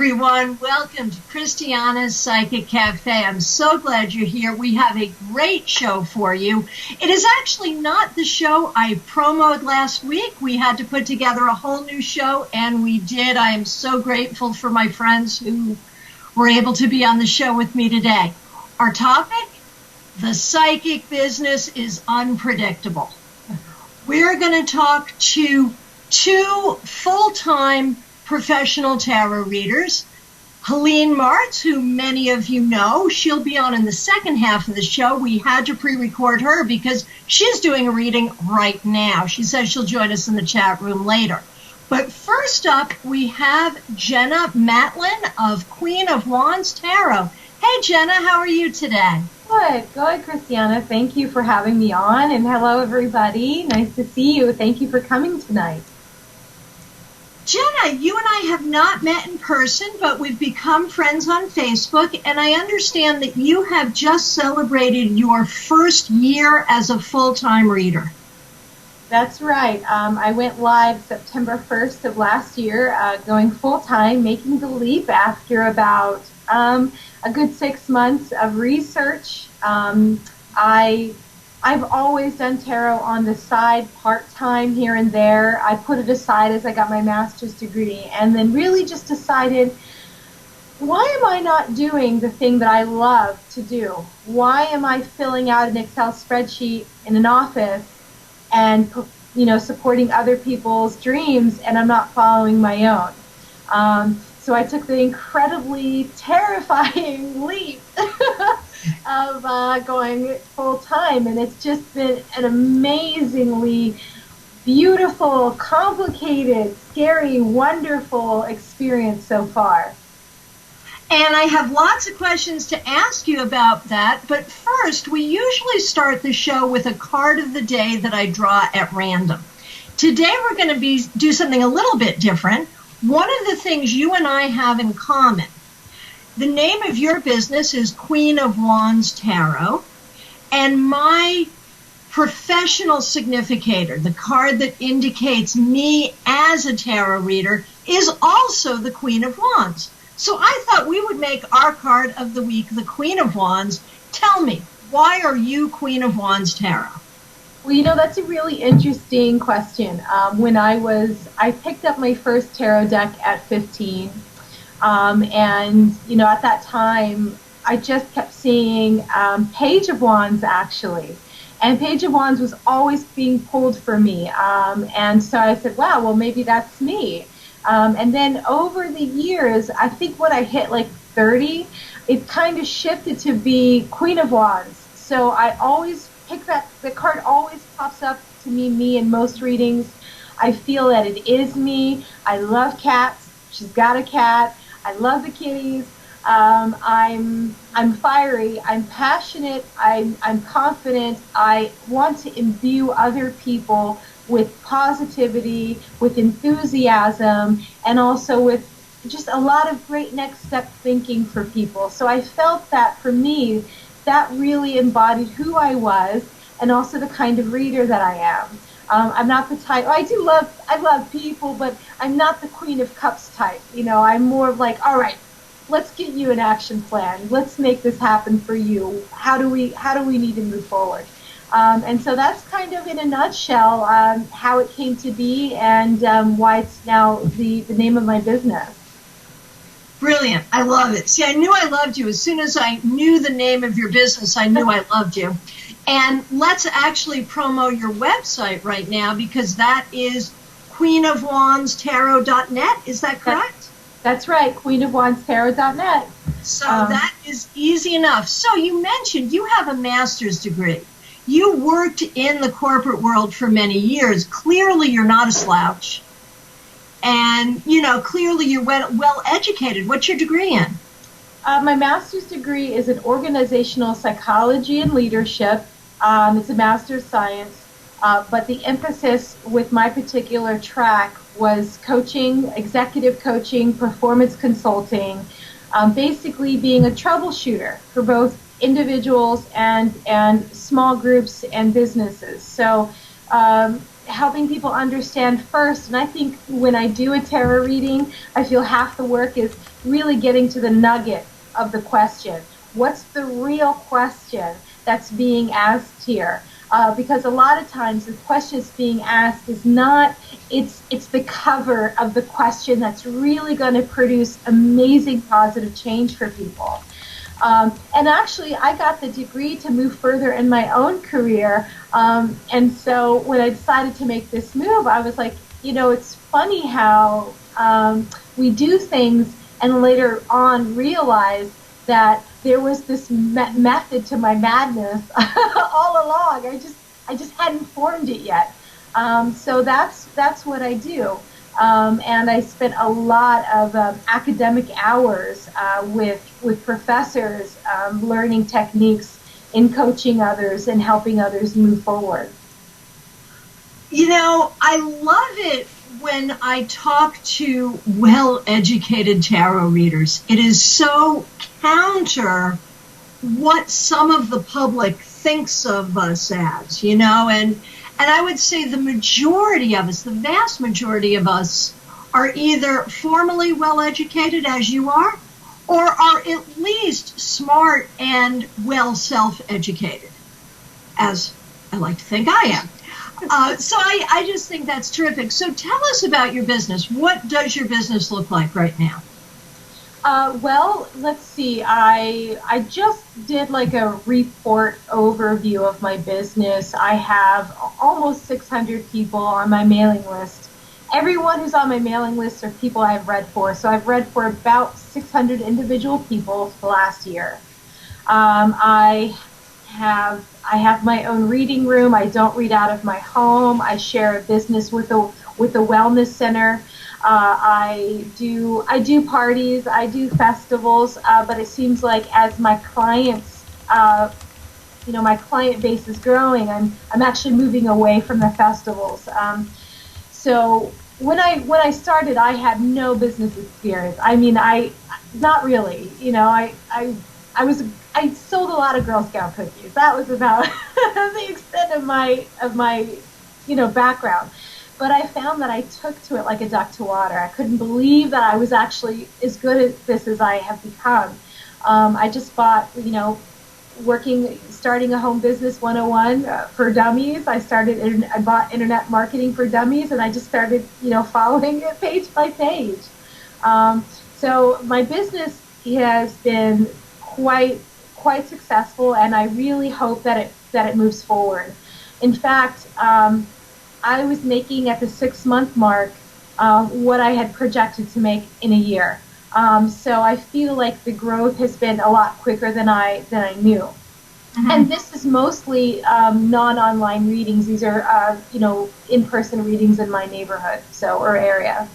everyone. Welcome to Christiana's Psychic Café. I'm so glad you're here. We have a great show for you. It is actually not the show I promoted last week. We had to put together a whole new show, and we did. I am so grateful for my friends who were able to be on the show with me today. Our topic? The psychic business is unpredictable. We're going to talk to two full-time professional tarot readers. Helene Martz, who many of you know, she'll be on in the second half of the show. We had to pre-record her because she's doing a reading right now. She says she'll join us in the chat room later. But first up, we have Jenna Matlin of Queen of Wands Tarot. Hey, Jenna, how are you today? Good, Christiana. Thank you for having me on, and hello, everybody. Nice to see you. Thank you for coming tonight. Jenna, you and I have not met in person, but we've become friends on Facebook, and I understand that you have just celebrated your first year as a full-time reader. That's right. I went live September 1st of last year, going full-time, making the leap after about a good 6 months of research. I've always done tarot on the side, part-time here and there. I put it aside as I got my master's degree, and then really just decided, why am I not doing the thing that I love to do? Why am I filling out an Excel spreadsheet in an office and, supporting other people's dreams, and I'm not following my own? So I took the incredibly terrifying leap of going full-time, and it's just been an amazingly beautiful, complicated, scary, wonderful experience so far. And I have lots of questions to ask you about that, but first, we usually start the show with a card of the day that I draw at random. Today we're going to do something a little bit different. One of the things you and I have in common, the name of your business is Queen of Wands Tarot, and my professional significator, the card that indicates me as a tarot reader, is also the Queen of Wands. So I thought we would make our card of the week the Queen of Wands. Tell me, why are you Queen of Wands Tarot? Well, that's a really interesting question. When I picked up my first tarot deck at 15, and at that time, I just kept seeing Page of Wands, actually. And Page of Wands was always being pulled for me. And so I said, wow, well, maybe that's me. And then over the years, I think when I hit like 30, it kind of shifted to be Queen of Wands. So I always pick that, the card always pops up to me in most readings. I feel that it is me. I love cats. She's got a cat. I love the kitties. I'm fiery. I'm passionate. I'm confident. I want to imbue other people with positivity, with enthusiasm, and also with just a lot of great next step thinking for people. So I felt that for me, that really embodied who I was and also the kind of reader that I am. I'm not the type, I love people, but I'm not the Queen of Cups type. I'm more of like, all right, let's get you an action plan. Let's make this happen for you. How do we need to move forward? And so that's kind of in a nutshell how it came to be, and why it's now the name of my business. Brilliant. I love it. See, I knew I loved you. As soon as I knew the name of your business, I knew I loved you. And let's actually promo your website right now, because that is queenofwandstarot.net. Is that correct? That's right, queenofwandstarot.net. So that is easy enough. So you mentioned you have a master's degree. You worked in the corporate world for many years. Clearly, you're not a slouch. And, clearly you're well educated. What's your degree in? My master's degree is in organizational psychology and leadership. It's a master's science. But the emphasis with my particular track was coaching, executive coaching, performance consulting, basically being a troubleshooter for both individuals and small groups and businesses. So helping people understand first. And I think when I do a tarot reading, I feel half the work is really getting to the nugget of the question. What's the real question that's being asked here? Because a lot of times the question that's being asked is not, it's the cover of the question that's really going to produce amazing positive change for people. And actually, I got the degree to move further in my own career. And so when I decided to make this move, I was like, it's funny how we do things and later on realize that there was this method to my madness all along. I just hadn't formed it yet. So that's what I do. And I spent a lot of academic hours with professors learning techniques in coaching others and helping others move forward. I love it when I talk to well-educated tarot readers. It is so counter what some of the public thinks of us as, and I would say the majority of us, the vast majority of us, are either formally well-educated, as you are, or are at least smart and well self-educated, as I like to think I am. So I just think that's terrific. So tell us about your business. What does your business look like right now? Well, let's see. I just did like a report overview of my business. I have almost 600 people on my mailing list. Everyone who's on my mailing list are people I've read for. So I've read for about 600 individual people for the last year. I have my own reading room. I don't read out of my home. I share a business with a wellness center. I do parties, I do festivals, but it seems like as my clients, my client base is growing, I'm actually moving away from the festivals. So when I started, I had no business experience. I mean, not really. I sold a lot of Girl Scout cookies. That was about the extent of my background. But I found that I took to it like a duck to water. I couldn't believe that I was actually as good at this as I have become. I just bought, starting a home business 101 for dummies. I bought Internet Marketing for Dummies, and I just started, following it page by page. So my business has been quite successful, and I really hope that it moves forward. In fact, I was making at the 6-month mark what I had projected to make in a year. So I feel like the growth has been a lot quicker than I knew. Mm-hmm. And this is mostly non-online readings. These are in-person readings in my neighborhood or area.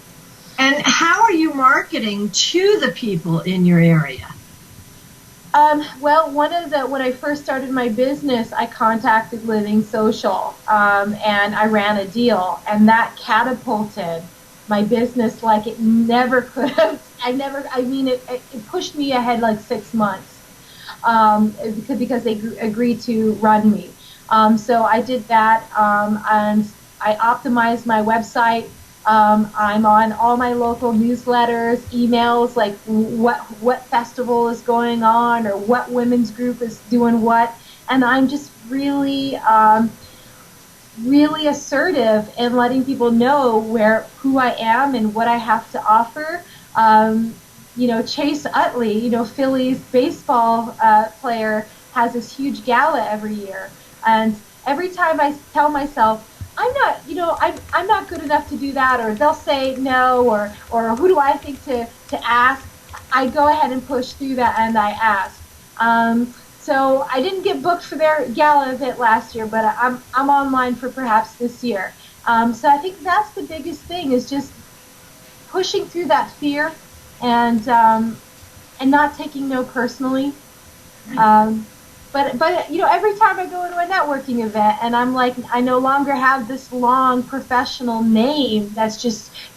And how are you marketing to the people in your area? Well, when I first started my business, I contacted Living Social, and I ran a deal, and that catapulted my business like it never could have. It pushed me ahead like 6 months, because they agreed to run me. So I did that, and I optimized my website. I'm on all my local newsletters, emails, like what festival is going on or what women's group is doing what, and I'm just really assertive in letting people know who I am and what I have to offer. Chase Utley, Phillies baseball player, has this huge gala every year, and every time I tell myself, I'm not good enough to do that, or they'll say no, or who do I think to ask, I go ahead and push through that, and I ask. So I didn't get booked for their gala event last year, but I'm online for perhaps this year. So I think that's the biggest thing, is just pushing through that fear and not taking no personally. But every time I go into a networking event and I'm like, I no longer have this long professional name that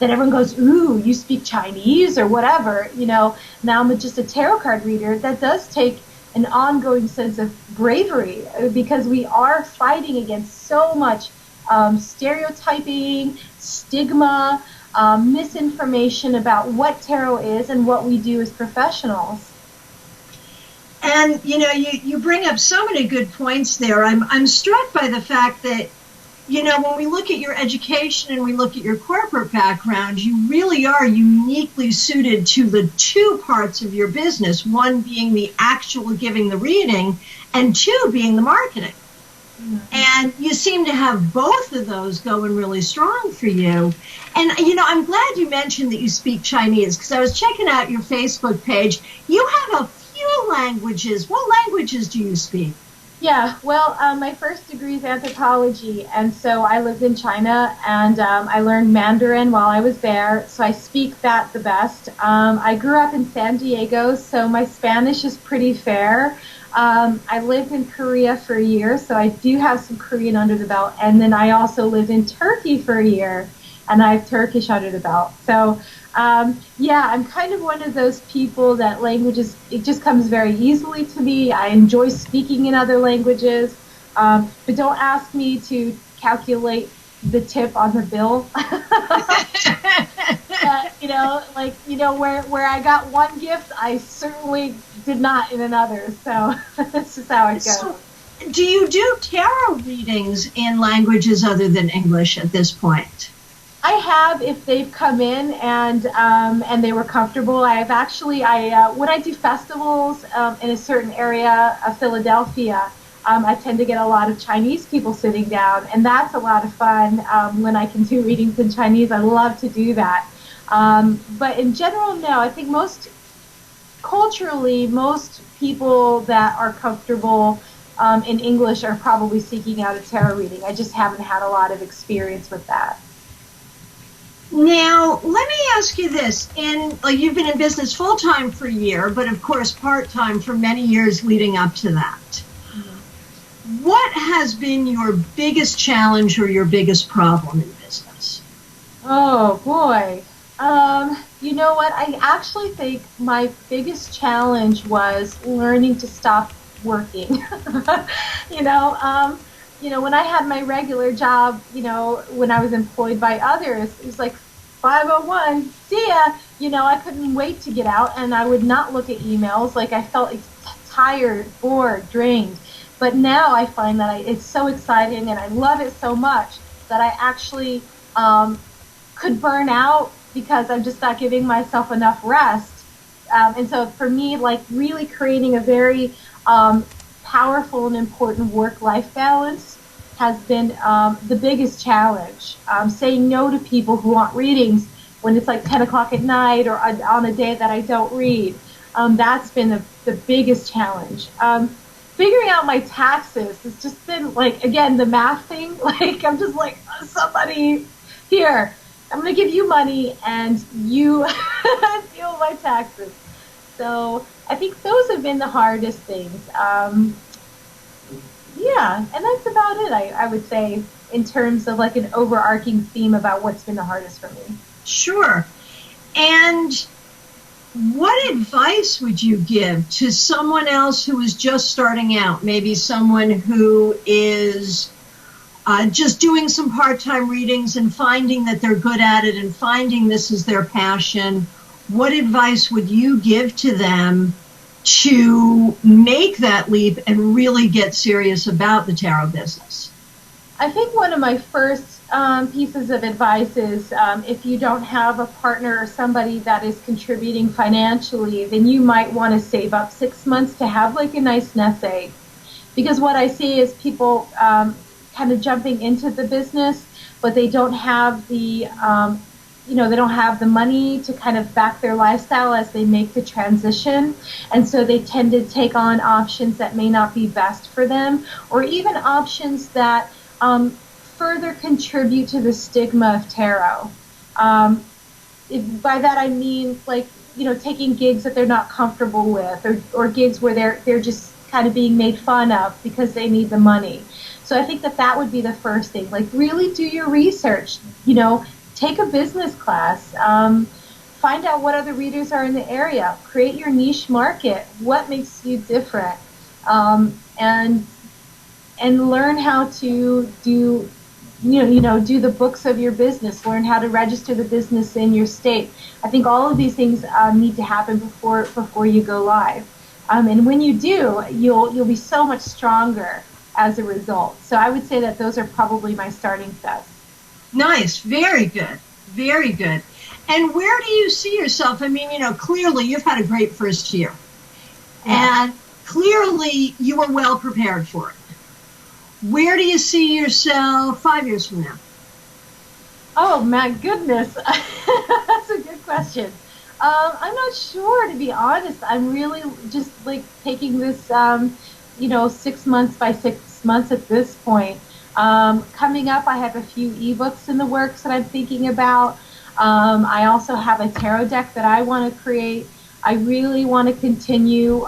everyone goes, ooh, you speak Chinese or whatever, now I'm just a tarot card reader. That does take an ongoing sense of bravery, because we are fighting against so much stereotyping, stigma, misinformation about what tarot is and what we do as professionals. And you bring up so many good points there. I'm struck by the fact that when we look at your education and we look at your corporate background, you really are uniquely suited to the two parts of your business, one being the actual giving the reading, and two being the marketing. Mm-hmm. And you seem to have both of those going really strong for you. And, I'm glad you mentioned that you speak Chinese, because I was checking out your Facebook page. You have a few languages. What languages do you speak? Yeah, well, my first degree is anthropology, and so I lived in China, and I learned Mandarin while I was there, so I speak that the best. I grew up in San Diego, so my Spanish is pretty fair. I lived in Korea for a year, so I do have some Korean under the belt, and then I also lived in Turkey for a year, and I have Turkish under the belt. So, yeah, I'm kind of one of those people that languages, it just comes very easily to me. I enjoy speaking in other languages, but don't ask me to calculate the tip on the bill. Where I got one gift, I certainly did not in another. So that's just how it goes. So, do you do tarot readings in languages other than English at this point? I have, if they've come in and they were comfortable. I have actually, when I do festivals in a certain area of Philadelphia, I tend to get a lot of Chinese people sitting down, and that's a lot of fun when I can do readings in Chinese. I love to do that. But in general, no. I think culturally, most people that are comfortable in English are probably seeking out a tarot reading. I just haven't had a lot of experience with that. Now, let me ask you this. You've been in business full-time for a year, but of course part-time for many years leading up to that. Mm-hmm. What has been your biggest challenge or your biggest problem in business? Oh, boy. You know what? I actually think my biggest challenge was learning to stop working. When I had my regular job, when I was employed by others, it was like 5:01, see ya. I couldn't wait to get out, and I would not look at emails. Like, I felt tired, bored, drained. But now I find that it's so exciting, and I love it so much that I actually could burn out because I'm just not giving myself enough rest. And so for me, really creating a very powerful and important work-life balance has been the biggest challenge. Saying no to people who want readings when it's like 10 o'clock at night or on a day that I don't read. That's been the biggest challenge. Figuring out my taxes has just been, again, the math thing. I'm just somebody, here, I'm going to give you money and you deal with my taxes. So I think those have been the hardest things. Yeah, and that's about it, I would say, in terms of an overarching theme about what's been the hardest for me. Sure. And what advice would you give to someone else who is just starting out? Maybe someone who is just doing some part-time readings and finding that they're good at it and finding this is their passion. What advice would you give to them to make that leap and really get serious about the tarot business? I think one of my first pieces of advice is if you don't have a partner or somebody that is contributing financially, then you might want to save up 6 months to have a nice nest egg. Because what I see is people kind of jumping into the business, but they don't have the they don't have the money to kind of back their lifestyle as they make the transition. And so they tend to take on options that may not be best for them, or even options that further contribute to the stigma of tarot. By that I mean, taking gigs that they're not comfortable with, or gigs where they're just kind of being made fun of because they need the money. So I think that would be the first thing. Really do your research. Take a business class, find out what other readers are in the area, create your niche market, what makes you different, and learn how to do do the books of your business, learn how to register the business in your state. I think all of these things need to happen before you go live. And when you do, you'll be so much stronger as a result. So I would say that those are probably my starting steps. Nice. Very good. Very good. And where do you see yourself? I mean, clearly you've had a great first year. Yeah. And clearly you were well prepared for it. Where do you see yourself 5 years from now? Oh, my goodness. That's a good question. I'm not sure, to be honest. I'm really just taking this, 6 months by 6 months at this point. Coming up, I have a few ebooks in the works that I'm thinking about. I also have a tarot deck that I want to create. I really want to continue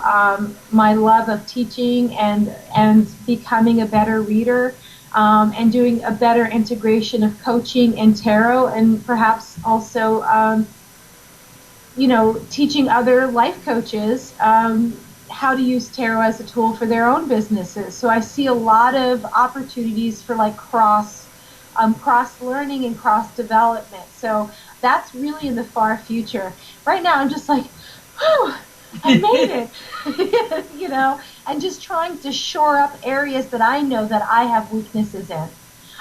my love of teaching and becoming a better reader, and doing a better integration of coaching and tarot, and perhaps also teaching other life coaches how to use tarot as a tool for their own businesses. So I see a lot of opportunities for cross learning and cross development. So that's really in the far future. Right now I'm just whew, I made it, and just trying to shore up areas that I know that I have weaknesses in.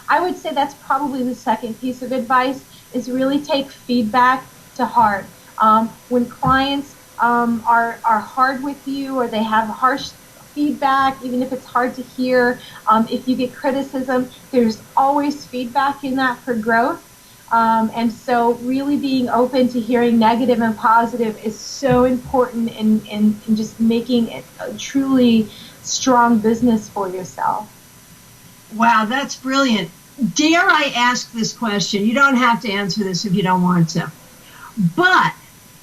I would say that's probably the second piece of advice, is really take feedback to heart. When clients are hard with you, or they have harsh feedback, even if it's hard to hear, if you get criticism, there's always feedback in that for growth. And so really being open to hearing negative and positive is so important in just making it a truly strong business for yourself. Wow, that's brilliant. Dare I ask this question? You don't have to answer this if you don't want to. But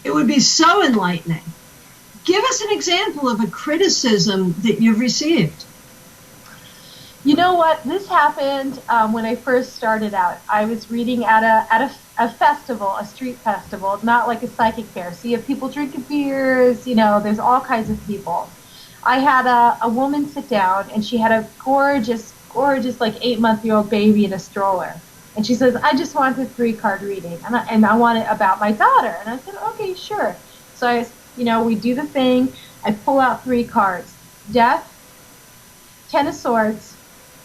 it would be so enlightening. Give us an example of a criticism that you've received. You know what? This happened when I first started out. I was reading at a festival, a street festival, not like a psychic fair. So you have people drinking beers, there's all kinds of people. I had a woman sit down, and she had a gorgeous 8-month-old baby in a stroller. And she says, I just want a 3-card reading, and I want it about my daughter. And I said, okay, sure. So we do the thing. I pull out 3 cards: Death, 10 of Swords,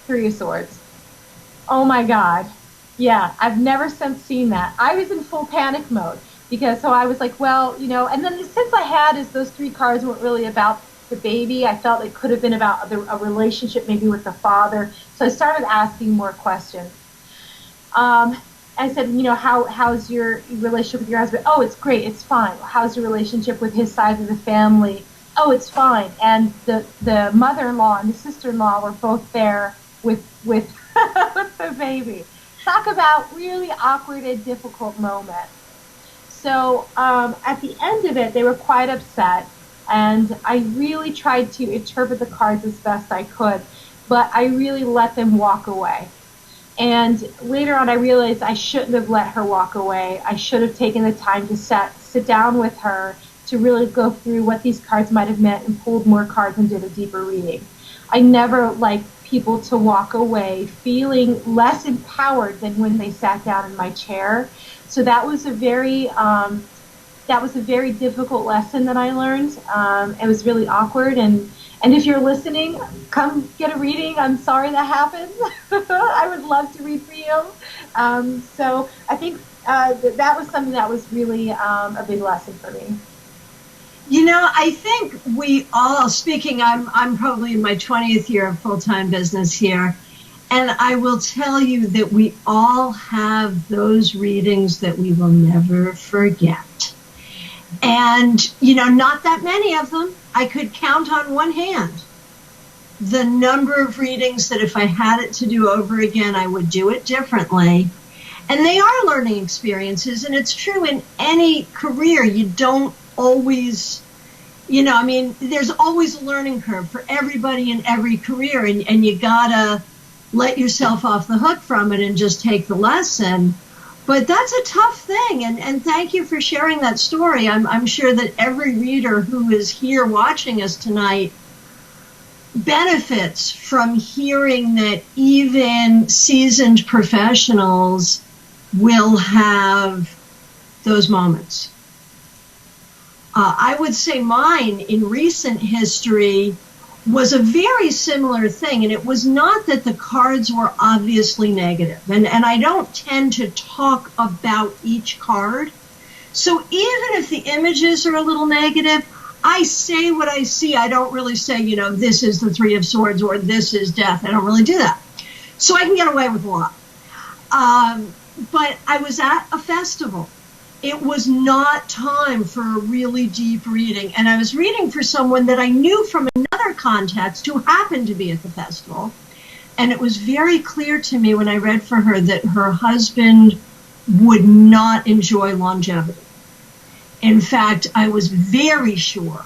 3 of Swords. Oh my God. Yeah, I've never since seen that. I was in full panic mode, so I was and then since I had those 3 cards weren't really about the baby, I felt it could have been about a relationship maybe with the father. So I started asking more questions. I said, how's your relationship with your husband? Oh, it's great, it's fine. How's your relationship with his side of the family? Oh, it's fine. And the mother-in-law and the sister-in-law were both there with with the baby. Talk about really awkward and difficult moment. So at the end of it, they were quite upset, and I really tried to interpret the cards as best I could, but I really let them walk away. And later on, I realized I shouldn't have let her walk away. I should have taken the time to sit down with her to really go through what these cards might have meant and pulled more cards and did a deeper reading. I never like people to walk away feeling less empowered than when they sat down in my chair. So that was a very difficult lesson that I learned. It was really awkward, and if you're listening, come get a reading. I'm sorry that happened. I would love to read for you. So I think that was something that was really a big lesson for me. I think we all, I'm probably in my 20th year of full-time business here, and I will tell you that we all have those readings that we will never forget. And, not that many of them. I could count on one hand the number of readings that if I had it to do over again, I would do it differently. And they are learning experiences, and it's true in any career. You don't always, there's always a learning curve for everybody in every career, and you gotta let yourself off the hook from it and just take the lesson. But that's a tough thing, and thank you for sharing that story. I'm sure that every reader who is here watching us tonight benefits from hearing that even seasoned professionals will have those moments. I would say mine in recent history was a very similar thing, and it was not that the cards were obviously negative, and I don't tend to talk about each card. So even if the images are a little negative, I say what I see. I don't really say, this is the Three of Swords or this is death. I don't really do that. So I can get away with a lot. But I was at a festival. It was not time for a really deep reading. And I was reading for someone that I knew from another context who happened to be at the festival. And it was very clear to me when I read for her that her husband would not enjoy longevity. In fact, I was very sure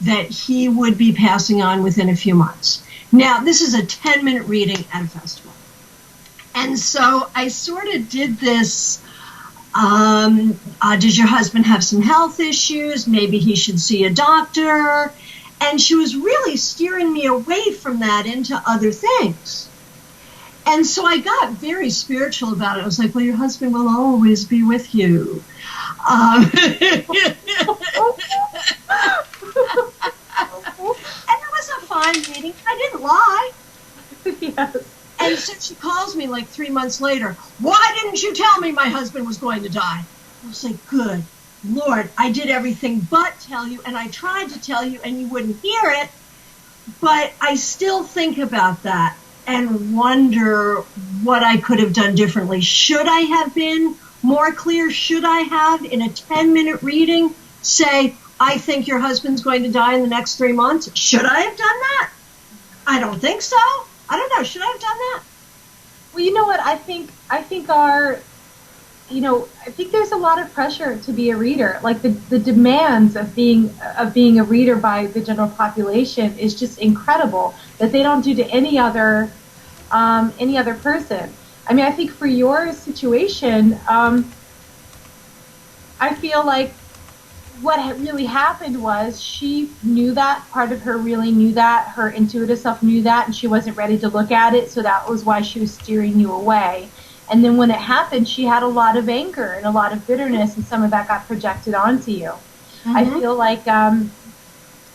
that he would be passing on within a few months. Now, this is a 10-minute reading at a festival. And so I sort of did this, does your husband have some health issues? Maybe he should see a doctor. And she was really steering me away from that into other things. And so I got very spiritual about it. I was like, well, your husband will always be with you. And it was a fine meeting. I didn't lie. Yes. And so she calls me like 3 months later. Why didn't you tell me my husband was going to die? I was like, good Lord, I did everything but tell you, and I tried to tell you, and you wouldn't hear it. But I still think about that and wonder what I could have done differently. Should I have been more clear? Should I have, in a 10-minute reading, say, I think your husband's going to die in the next 3 months? Should I have done that? I don't think so. I don't know. Should I have done that? Well, you know what? I think there's a lot of pressure to be a reader. Like the demands of being a reader by the general population is just incredible that they don't do to any other person. I mean, I think for your situation, I feel like what really happened was she knew that, part of her really knew that, her intuitive self knew that, and she wasn't ready to look at it, so that was why she was steering you away. And then when it happened, she had a lot of anger and a lot of bitterness, and some of that got projected onto you. Mm-hmm. I feel like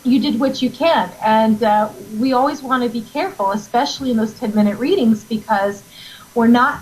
you did what you can, and we always want to be careful, especially in those 10-minute readings, because we're not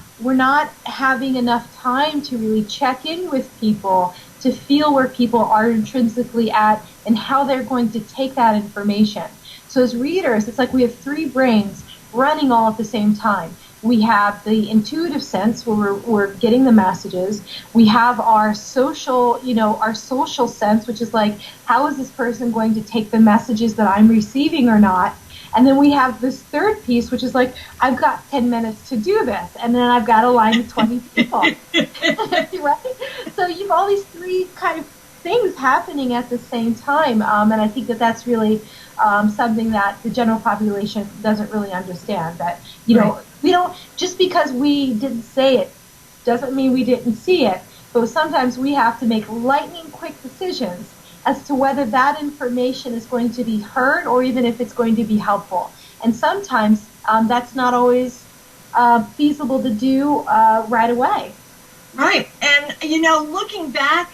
having enough time to really check in with people, to feel where people are intrinsically at and how they're going to take that information. So as readers, it's like we have three brains running all at the same time. We have the intuitive sense where we're getting the messages. We have our social sense, which is like, how is this person going to take the messages that I'm receiving or not? And then we have this third piece, which is like, I've got 10 minutes to do this, and then I've got to line with 20 people. Right? So you have all these three kind of things happening at the same time, and I think that that's really something that the general population doesn't really understand. That, right. We don't, just because we didn't say it doesn't mean we didn't see it, but sometimes we have to make lightning quick decisions as to whether that information is going to be heard or even if it's going to be helpful. And sometimes that's not always feasible to do right away. Right. And, looking back,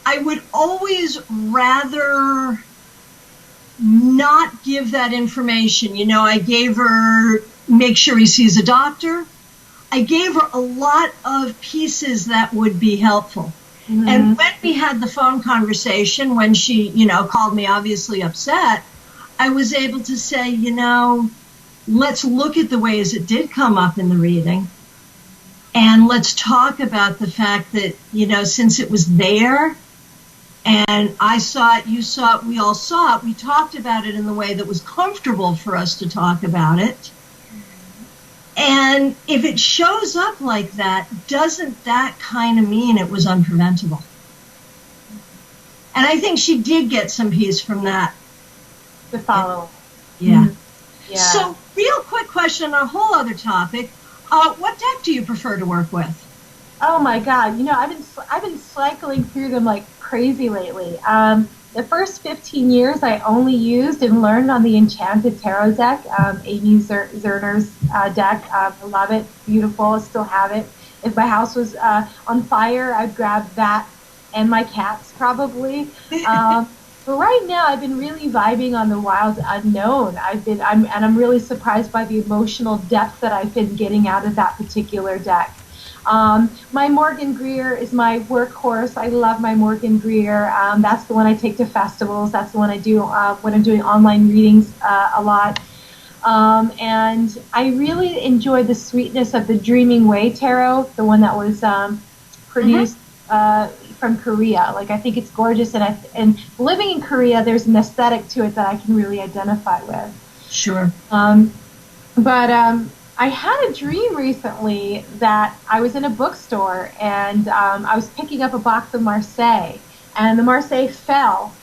I would always rather not give that information. I gave her, make sure he sees a doctor. I gave her a lot of pieces that would be helpful. Mm-hmm. And when we had the phone conversation, when she, called me obviously upset, I was able to say, let's look at the ways it did come up in the reading. And let's talk about the fact that, since it was there and I saw it, you saw it, we all saw it, we talked about it in the way that was comfortable for us to talk about it. And if it shows up like that, doesn't that kind of mean it was unpreventable? And I think she did get some peace from that. The follow-up. Yeah. Mm-hmm. Yeah. So, real quick question on a whole other topic. What deck do you prefer to work with? Oh my God! I've been cycling through them like crazy lately. The first 15 years I only used and learned on the Enchanted Tarot deck, Amy Zerner's deck. I love it. Beautiful. I still have it. If my house was on fire, I'd grab that and my cats probably. But right now, I've been really vibing on the Wild Unknown. I'm really surprised by the emotional depth that I've been getting out of that particular deck. My Morgan Greer is my workhorse. I love my Morgan Greer. That's the one I take to festivals. That's the one I do when I'm doing online readings a lot. And I really enjoy the sweetness of the Dreaming Way Tarot, the one that was produced from Korea. Like, I think it's gorgeous, and living in Korea, there's an aesthetic to it that I can really identify with. Sure. But I had a dream recently that I was in a bookstore, and I was picking up a box of Marseille, and the Marseille fell,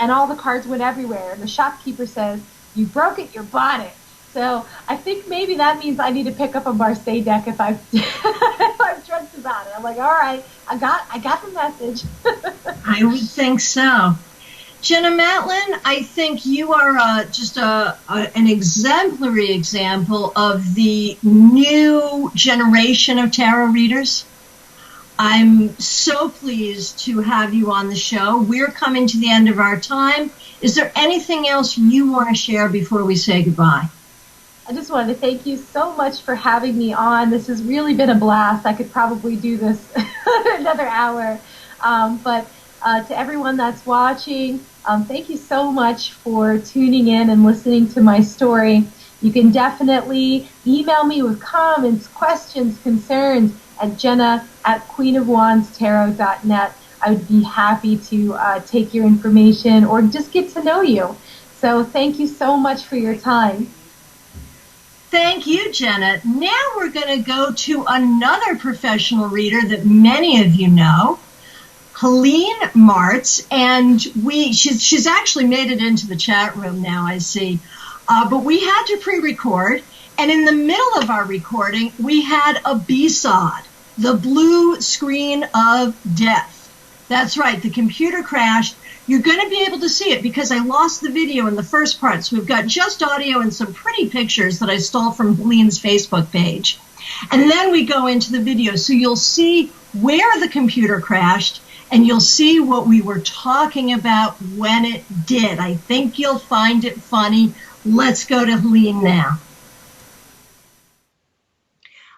and all the cards went everywhere, and the shopkeeper says, "You broke it, you bought it." So I think maybe that means I need to pick up a Marseille deck if I've if I've dreamt about it. I'm like, all right, I got the message. I would think so. Jenna Matlin, I think you are just an exemplary example of the new generation of tarot readers. I'm so pleased to have you on the show. We're coming to the end of our time. Is there anything else you want to share before we say goodbye? I just wanted to thank you so much for having me on. This has really been a blast. I could probably do this another hour. But to everyone that's watching, thank you so much for tuning in and listening to my story. You can definitely email me with comments, questions, concerns at jenna@queenofwandstarot.net. I would be happy to take your information or just get to know you. So thank you so much for your time. Thank you, Jenna. Now we're going to go to another professional reader that many of you know, Helene Martz, and she's actually made it into the chat room now, I see. But we had to pre-record, and in the middle of our recording, we had a B-sod, the blue screen of death. That's right, the computer crashed. You're going to be able to see it because I lost the video in the first part, so we've got just audio and some pretty pictures that I stole from Helene's Facebook page. And then we go into the video, so you'll see where the computer crashed, and you'll see what we were talking about when it did. I think you'll find it funny. Let's go to Helene now.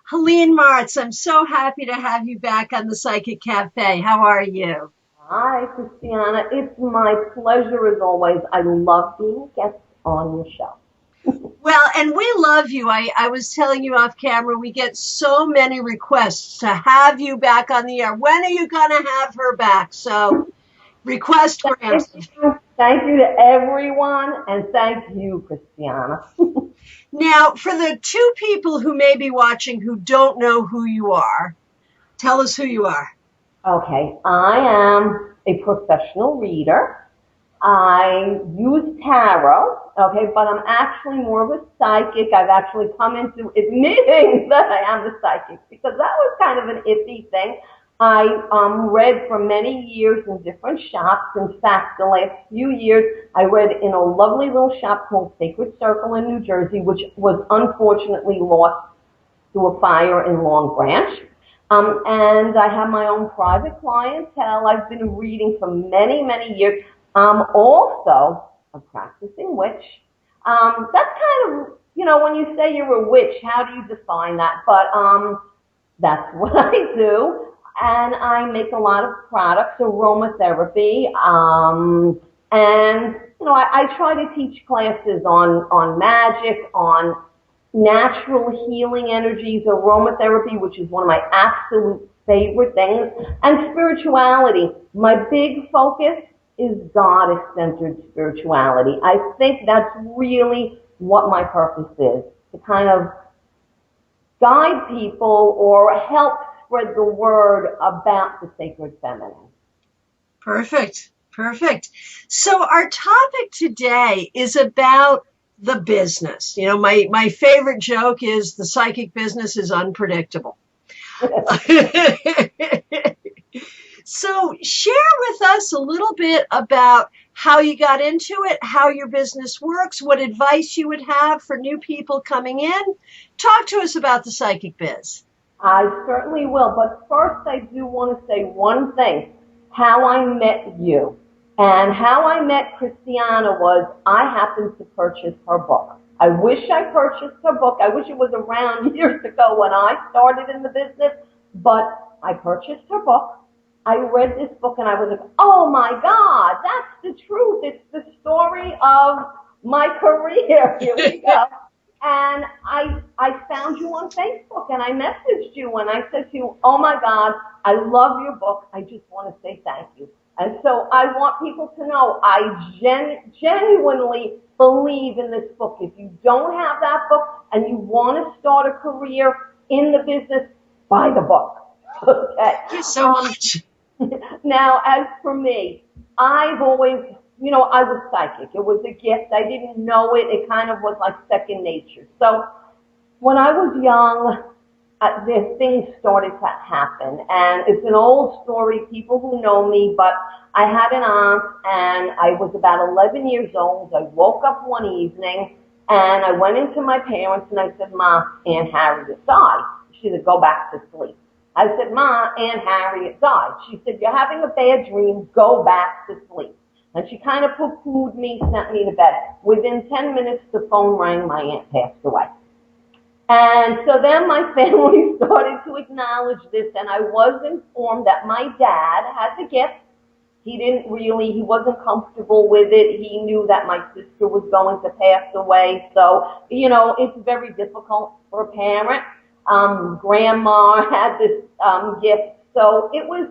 Helene Martz, I'm so happy to have you back on the Psychic Café. How are you? Hi, Christiana. It's my pleasure as always. I love being a guest on your show. Well, and we love you. I was telling you off camera, we get so many requests to have you back on the air. When are you going to have her back? So, request granted. Thank you to everyone, and thank you, Christiana. Now, for the two people who may be watching who don't know who you are, tell us who you are. Okay, I am a professional reader. I use tarot, okay, but I'm actually more of a psychic. I've actually come into admitting that I am a psychic because that was kind of an iffy thing. I read for many years in different shops. In fact, the last few years, I read in a lovely little shop called Sacred Circle in New Jersey, which was unfortunately lost to a fire in Long Branch. And I have my own private clientele. I've been reading for many, many years. Also a practicing witch. That's kind of, when you say you're a witch, how do you define that? But that's what I do. And I make a lot of products, aromatherapy. And, I try to teach classes on magic, on natural healing energies, aromatherapy, which is one of my absolute favorite things, and spirituality. My big focus is goddess-centered spirituality. I think that's really what my purpose is, to kind of guide people or help spread the word about the sacred feminine. Perfect. Perfect. So our topic today is about the business. My favorite joke is the psychic business is unpredictable. So share with us a little bit about how you got into it, how your business works, what advice you would have for new people coming in. Talk to us about the psychic biz. I certainly will, but first I do want to say one thing, how I met you. And how I met Christiana was I happened to purchase her book. I wish I purchased her book. I wish it was around years ago when I started in the business, but I purchased her book. I read this book and I was like, oh my God, that's the truth. It's the story of my career. Here we go. And I found you on Facebook and I messaged you and I said to you, oh my God, I love your book. I just want to say thank you. And so I want people to know I genuinely believe in this book. If you don't have that book and you want to start a career in the business, buy the book. Okay. Thank you so much. Now, as for me, I've always, I was psychic. It was a gift. I didn't know it. It kind of was like second nature. So when I was young, things started to happen. And it's an old story, people who know me, but I had an aunt and I was about 11 years old. I woke up one evening and I went into my parents and I said, Ma, Aunt Harriet died. She said, go back to sleep. I said, Ma, Aunt Harriet died. She said, you're having a bad dream, go back to sleep. And she kind of poo-pooed me, sent me to bed. Within 10 minutes, the phone rang, my aunt passed away. And so then my family started to acknowledge this, and I was informed that my dad had the gift. He wasn't comfortable with it. He knew that my sister was going to pass away. So, it's very difficult for a parent. Grandma had this gift, so it was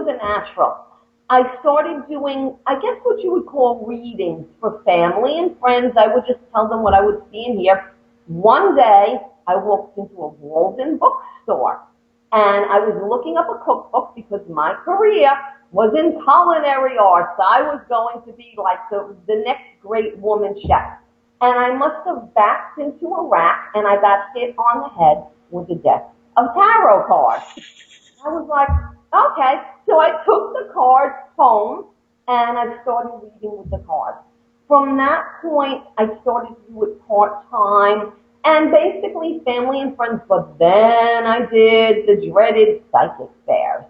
a natural. I started doing, I guess what you would call readings for family and friends. I would just tell them what I would see and hear. One day, I walked into a Walden bookstore, and I was looking up a cookbook because my career was in culinary arts. I was going to be like the next great woman chef. And I must have backed into a rack, and I got hit on the head with a deck of tarot cards. I was like, okay. So I took the cards home, and I started reading with the cards. From that point, I started to do it part-time, and basically family and friends, but then I did the dreaded psychic fairs.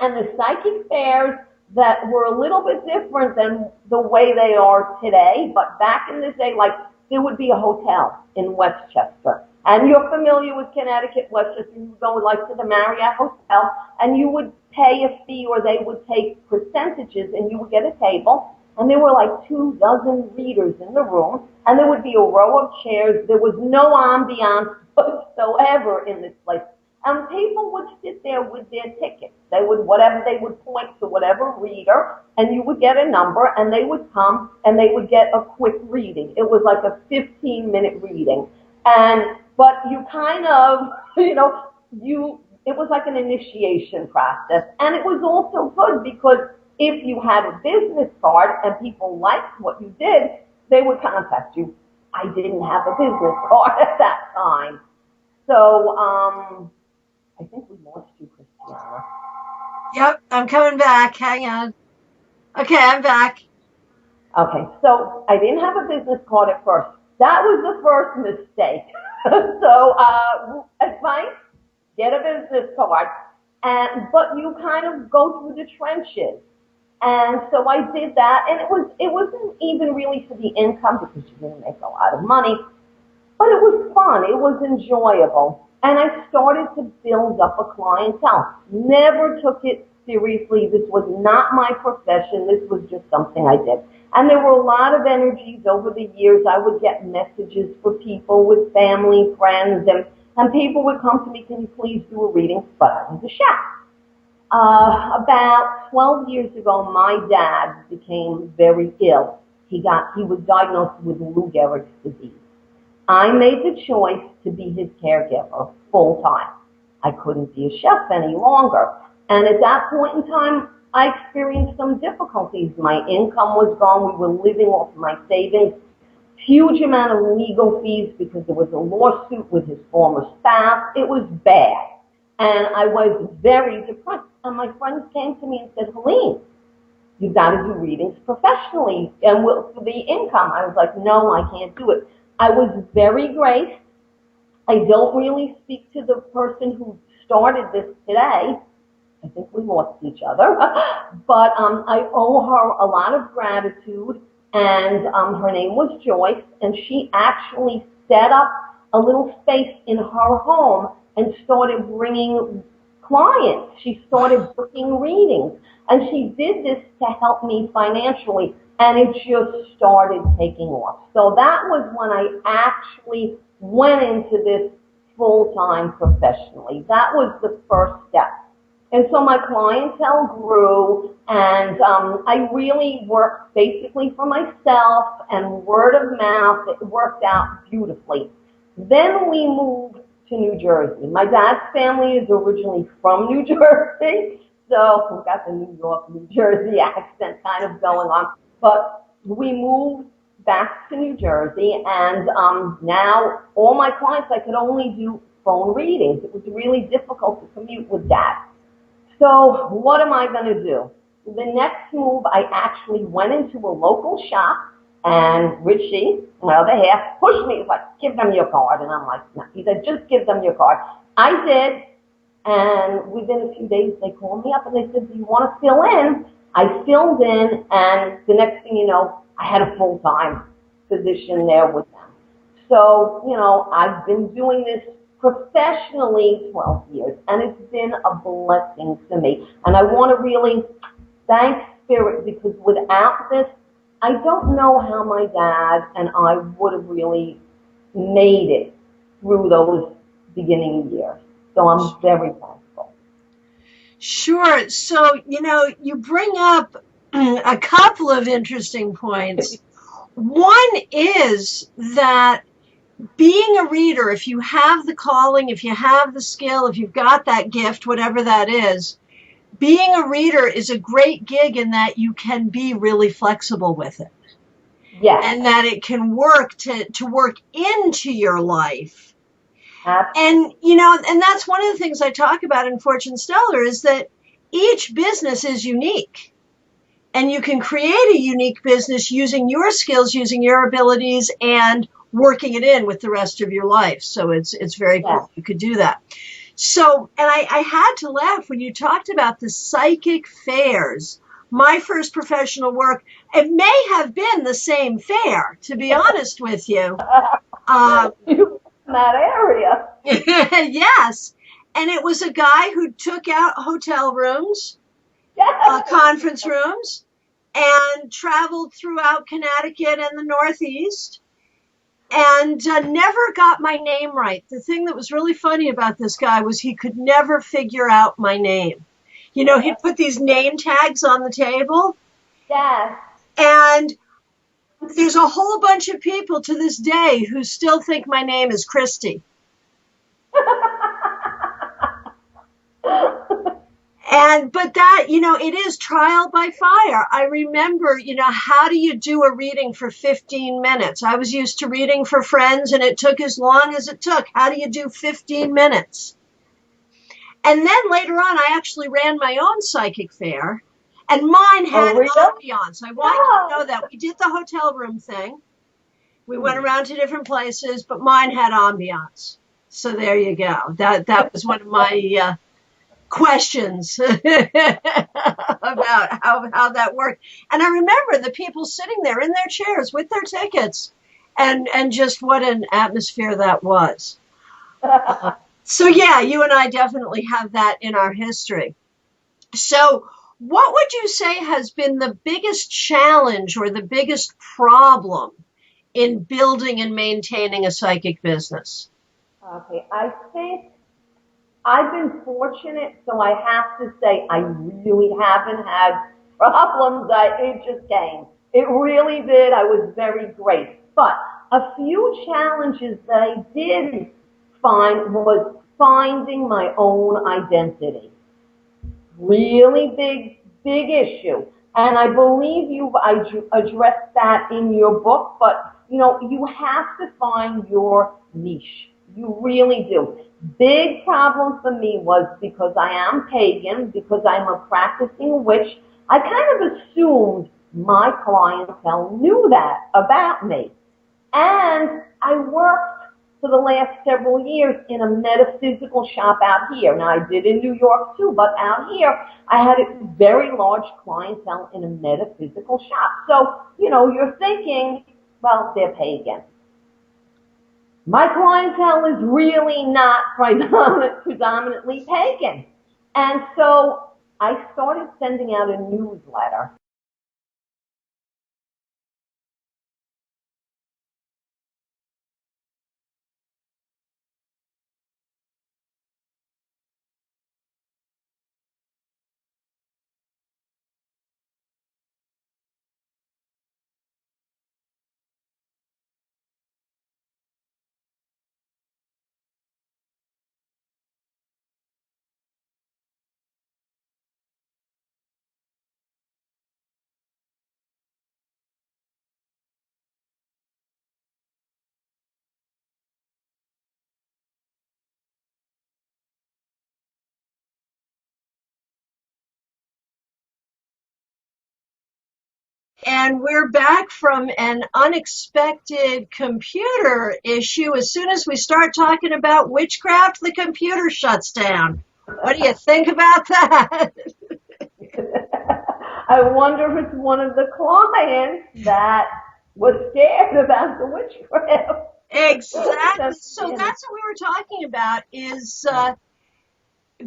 And the psychic fairs that were a little bit different than the way they are today, but back in the day, like there would be a hotel in Westchester. And you're familiar with Connecticut, Westchester, you would go like to the Marriott Hotel, and you would pay a fee or they would take percentages and you would get a table. And there were like 24 readers in the room, and there would be a row of chairs. There was no ambiance whatsoever in this place. And people would sit there with their tickets. They would point to whatever reader, and you would get a number, and they would come, and they would get a quick reading. It was like a 15-minute reading. But you kind of, it was like an initiation process. And it was also good because if you had a business card and people liked what you did, they would contact you. I didn't have a business card at that time. So, I think we lost you, Christiana. Yep, I'm coming back. Hang on. Okay, I'm back. Okay, so I didn't have a business card at first. That was the first mistake. So, advice, get a business card. But you kind of go through the trenches. And so I did that, and it wasn't even really for the income because you didn't make a lot of money, but it was fun. It was enjoyable. And I started to build up a clientele. Never took it seriously. This was not my profession. This was just something I did. And there were a lot of energies over the years. I would get messages for people with family, friends, and people would come to me, can you please do a reading? But I was a chef. About 12 years ago, my dad became very ill. He was diagnosed with Lou Gehrig's disease. I made the choice to be his caregiver full time. I couldn't be a chef any longer. And at that point in time, I experienced some difficulties. My income was gone. We were living off my savings. Huge amount of legal fees because there was a lawsuit with his former spouse. It was bad. And I was very depressed. And my friends came to me and said, Helene, you've got to do readings professionally and for the income. I was like, no, I can't do it. I was very graced. I don't really speak to the person who started this today. I think we lost each other. But I owe her a lot of gratitude. And her name was Joyce, and she actually set up a little space in her home and started bringing clients. She started booking readings, and she did this to help me financially, and it just started taking off. So that was when I actually went into this full-time professionally. That was the first step. And so my clientele grew, and I really worked basically for myself and word of mouth. It worked out beautifully. Then we moved to New Jersey. My dad's family is originally from New Jersey, so we've got the New York, New Jersey accent kind of going on. But we moved back to New Jersey, and now all my clients, I could only do phone readings. It was really difficult to commute with Dad. So what am I going to do? The next move, I actually went into a local shop, and Richie, my other half, pushed me. He's like, give them your card. And I'm like, no. He said, just give them your card. I did, and within a few days, they called me up, and they said, do you want to fill in? I filled in, and the next thing you know, I had a full-time position there with them. So, I've been doing this professionally 12 years, and it's been a blessing to me. And I want to really thank Spirit, because without this, I don't know how my dad and I would have really made it through those beginning years. So I'm very thankful. Sure. So, you bring up a couple of interesting points. One is that being a reader, if you have the calling, if you have the skill, if you've got that gift, whatever that is, being a reader is a great gig in that you can be really flexible with it. Yes. And that it can work to work into your life. Absolutely. And that's one of the things I talk about in Fortune Stellar is that each business is unique. And you can create a unique business using your skills, using your abilities, and working it in with the rest of your life. So it's very cool. You could do that. So, and I had to laugh when you talked about the psychic fairs. My first professional work, it may have been the same fair, to be honest with you. In that area. Yes. And it was a guy who took out hotel rooms, conference rooms, and traveled throughout Connecticut and the Northeast, and never got my name right. The thing that was really funny about this guy was he could never figure out my name. He'd put these name tags on the table. Yes. And there's a whole bunch of people to this day who still think my name is Christy. But that, it is trial by fire. I remember, how do you do a reading for 15 minutes? I was used to reading for friends, and it took as long as it took. How do you do 15 minutes? And then later on, I actually ran my own psychic fair, and mine had ambiance. I want you to know that. We did the hotel room thing. We went around to different places, but mine had ambiance. So there you go. That was one of my questions about how that worked. And I remember the people sitting there in their chairs with their tickets, and just what an atmosphere that was. So yeah, you and I definitely have that in our history. So what would you say has been the biggest challenge or the biggest problem in building and maintaining a psychic business? Okay, I think I've been fortunate, so I have to say I really haven't had problems. It just came. It really did. I was very great. But a few challenges that I did find was finding my own identity. Really big issue. And I believe you've addressed that in your book, but you have to find your niche. You really do. Big problem for me was because I am pagan, because I'm a practicing witch, I kind of assumed my clientele knew that about me. And I worked for the last several years in a metaphysical shop out here. Now, I did in New York too, but out here, I had a very large clientele in a metaphysical shop. So, you're thinking, well, they're pagan. My clientele is really not predominantly pagan. And so I started sending out a newsletter. And we're back from an unexpected computer issue. As soon as we start talking about witchcraft, the computer shuts down. What do you think about that? I wonder if it's one of the clients that was scared about the witchcraft. Exactly. So that's what we were talking about, is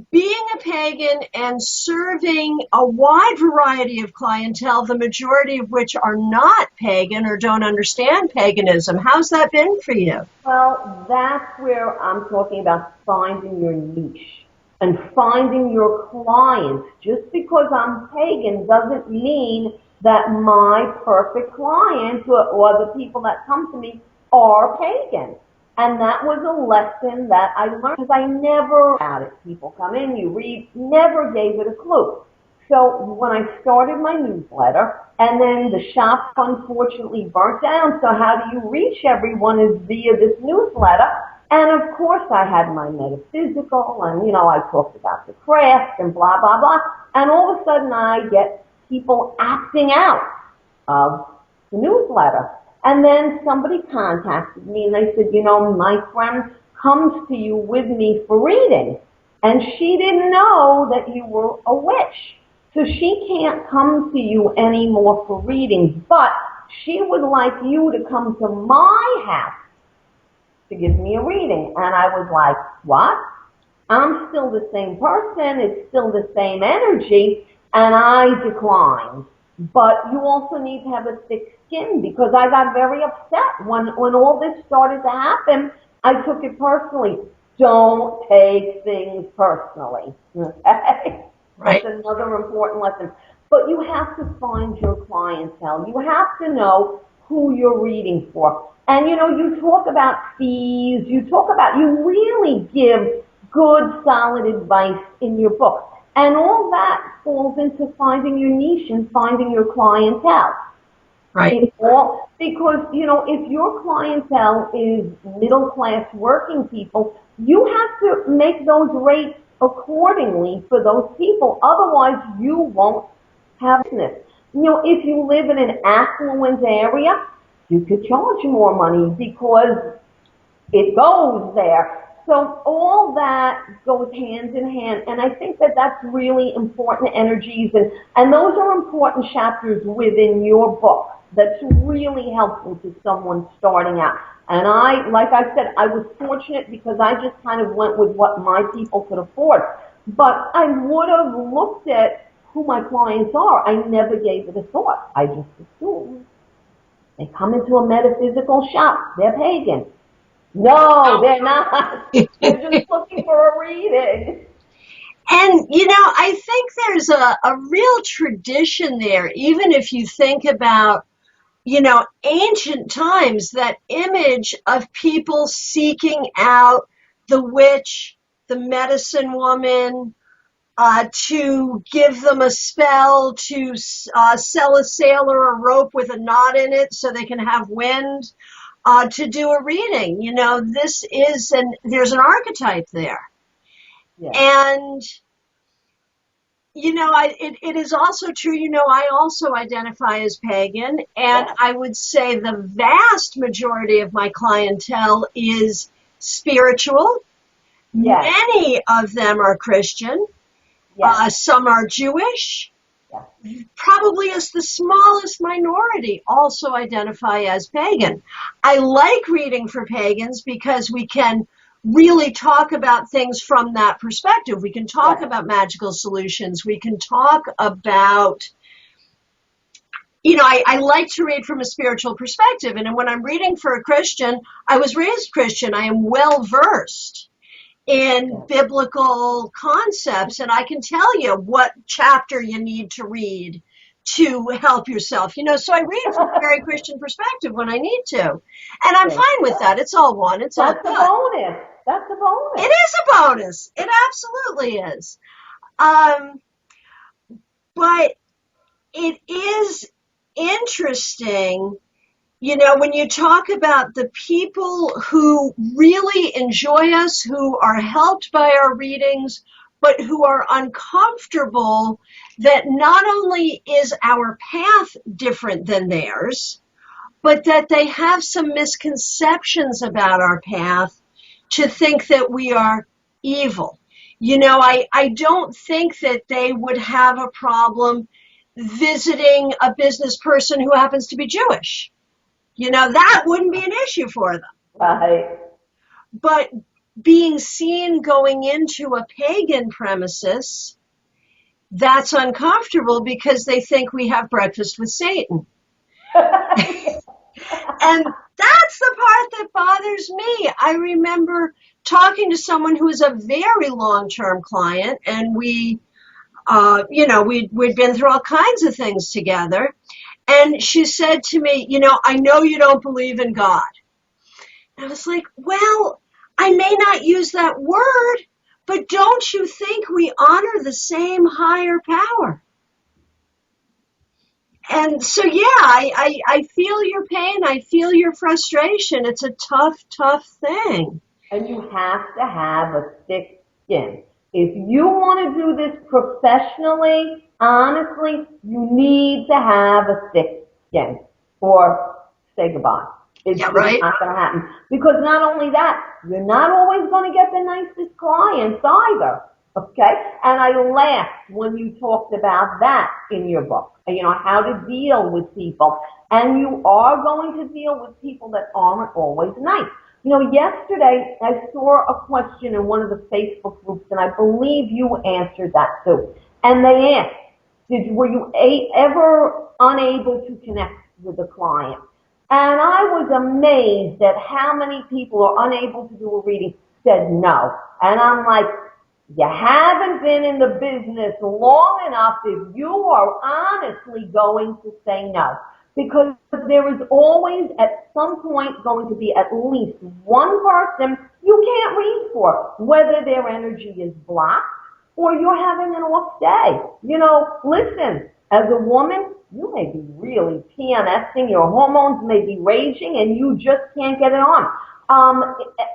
being a pagan and serving a wide variety of clientele, the majority of which are not pagan or don't understand paganism. How's that been for you? Well, that's where I'm talking about finding your niche and finding your clients. Just because I'm pagan doesn't mean that my perfect clients or the people that come to me are pagan. And that was a lesson that I learned, because I never had it. People come in, you read, never gave it a clue. So when I started my newsletter, and then the shop unfortunately burnt down, so how do you reach everyone is via this newsletter. And of course I had my metaphysical, and I talked about the craft and blah, blah, blah. And all of a sudden I get people acting out of the newsletter. And then somebody contacted me and they said, my friend comes to you with me for reading. And she didn't know that you were a witch. So she can't come to you anymore for readings, but she would like you to come to my house to give me a reading. And I was like, what? I'm still the same person. It's still the same energy. And I declined. But you also need to have a thick skin, because I got very upset when all this started to happen. I took it personally. Don't take things personally. Okay? Right. That's another important lesson. But you have to find your clientele. You have to know who you're reading for. And you talk about fees. You really give good, solid advice in your book. And all that falls into finding your niche and finding your clientele. Right. Because, if your clientele is middle-class working people, you have to make those rates accordingly for those people. Otherwise, you won't have business. If you live in an affluent area, you could charge more money because it goes there. So all that goes hand in hand, and I think that that's really important energies, and those are important chapters within your book that's really helpful to someone starting out. And like I said, I was fortunate because I just kind of went with what my people could afford. But I would have looked at who my clients are. I never gave it a thought. I just assumed they come into a metaphysical shop, they're pagan. No, they're not. They're just looking for a reading. And, I think there's a real tradition there, even if you think about, ancient times, that image of people seeking out the witch, the medicine woman, to give them a spell, to sell a sailor a rope with a knot in it so they can have wind. To do a reading, there's an archetype there. Yeah. And, it is also true. I also identify as pagan, and I would say the vast majority of my clientele is spiritual. Yes. Many of them are Christian. Yes. Some are Jewish. Yes. Probably as the smallest minority also identify as pagan. I like reading for pagans because we can really talk about things from that perspective. We can talk about magical solutions. We can talk about, I like to read from a spiritual perspective. And when I'm reading for a Christian, I was raised Christian. I am well versed in biblical concepts, and I can tell you what chapter you need to read to help yourself. So I read from a very Christian perspective when I need to, and I'm fine with that. It's all one. It's all good. That's a bonus. That's a bonus. It is a bonus. It absolutely is. But it is interesting. When you talk about the people who really enjoy us, who are helped by our readings, but who are uncomfortable that not only is our path different than theirs, but that they have some misconceptions about our path to think that we are evil. I don't think that they would have a problem visiting a business person who happens to be Jewish. That wouldn't be an issue for them. Right. But being seen going into a pagan premises, that's uncomfortable because they think we have breakfast with Satan. And that's the part that bothers me. I remember talking to someone who was a very long-term client, and we'd been through all kinds of things together. And she said to me, I know you don't believe in God. And I was like, well, I may not use that word, but don't you think we honor the same higher power? And so, I feel your pain. I feel your frustration. It's a tough, tough thing. And you have to have a thick skin. If you want to do this professionally, honestly, you need to have a thick skin or say goodbye. It's just not going to happen. Because not only that, you're not always going to get the nicest clients either. Okay? And I laughed when you talked about that in your book. How to deal with people. And you are going to deal with people that aren't always nice. Yesterday I saw a question in one of the Facebook groups, and I believe you answered that too. And they asked, were you ever unable to connect with a client? And I was amazed at how many people are unable to do a reading said no. And I'm like, you haven't been in the business long enough if you are honestly going to say no. Because there is always at some point going to be at least one person you can't read for, whether their energy is blocked or you're having an off day. Listen, as a woman, you may be really PMSing, your hormones may be raging, and you just can't get it on.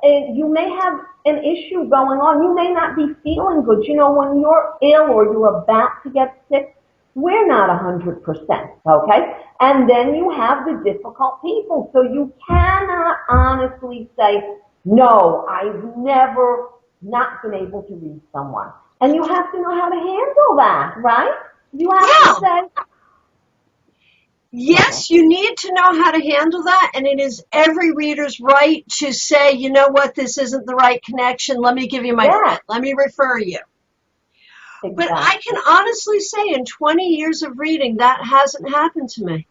You may have an issue going on. You may not be feeling good. When you're ill or you're about to get sick, we're not 100%, okay? And then you have the difficult people. So you cannot honestly say, no, I've never not been able to read someone. And you have to know how to handle that, right? You have to say, yes, you need to know how to handle that, and it is every reader's right to say, you know what, this isn't the right connection. Let me give you my friend. Let me refer you. Exactly. But I can honestly say in 20 years of reading, that hasn't happened to me.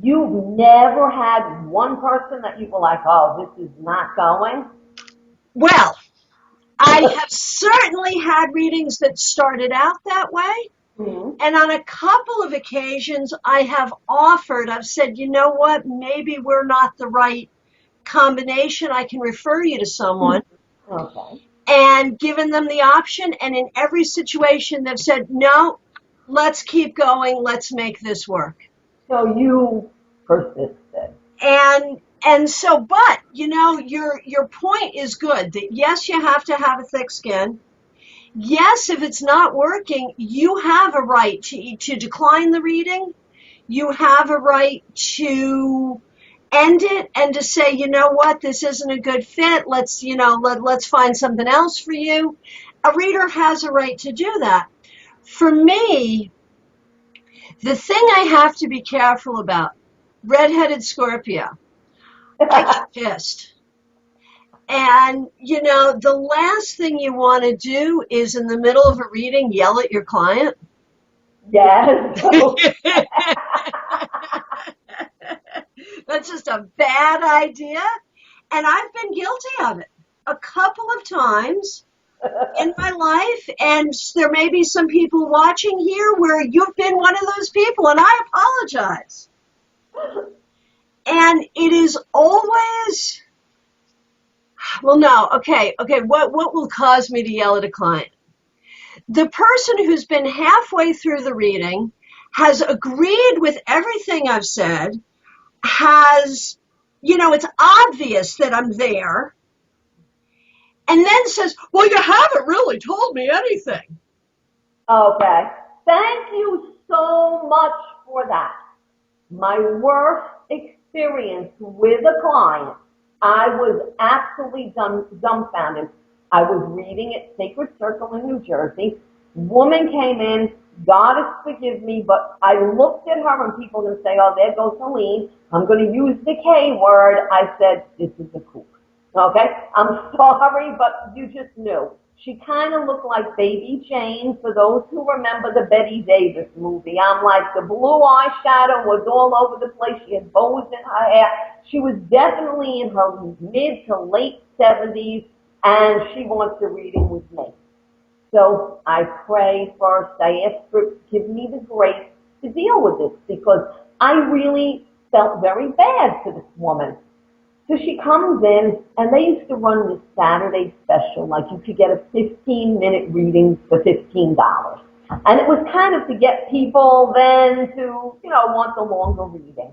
You've never had one person that you were like, oh, this is not going? Well, I have certainly had readings that started out that way. Mm-hmm. And on a couple of occasions, I have I've said, you know what, maybe we're not the right combination. I can refer you to someone. Okay. And given them the option. And in every situation, they've said, no, let's keep going. Let's make this work. So you persisted. And so, but, your point is good that yes, you have to have a thick skin. yes, if it's not working, you have a right to decline the reading. You have a right to end it and to say, you know what, this isn't a good fit. Let's find something else for you. A reader has a right to do that. For me, the thing I have to be careful about, redheaded Scorpio, I get pissed. And, the last thing you want to do is in the middle of a reading, yell at your client. Yes. That's just a bad idea. And I've been guilty of it a couple of times in my life. And there may be some people watching here where you've been one of those people, and I apologize. And it is always, well, no, okay, what will cause me to yell at a client? The person who's been halfway through the reading, has agreed with everything I've said, has, it's obvious that I'm there, and then says, well, you haven't really told me anything. Okay. Thank you so much for that. My worst experience with a client, I was absolutely dumbfounded. I was reading at Sacred Circle in New Jersey. Woman came in, God forgive me, but I looked at her, and people can say, oh, there goes Helene. I'm going to use the K word. I said, this is a kook. Okay? I'm sorry, but you just knew. She kind of looked like Baby Jane, for those who remember the Betty Davis movie. I'm like, the blue eyeshadow was all over the place. She had bows in her hair. She was definitely in her mid to late 70s, and she wants a reading with me. So I pray first. I ask for, give me the grace to deal with this, because I really felt very bad for this woman. So she comes in, and they used to run this Saturday special, like you could get a 15-minute reading for $15. And it was kind of to get people then to, want the longer reading.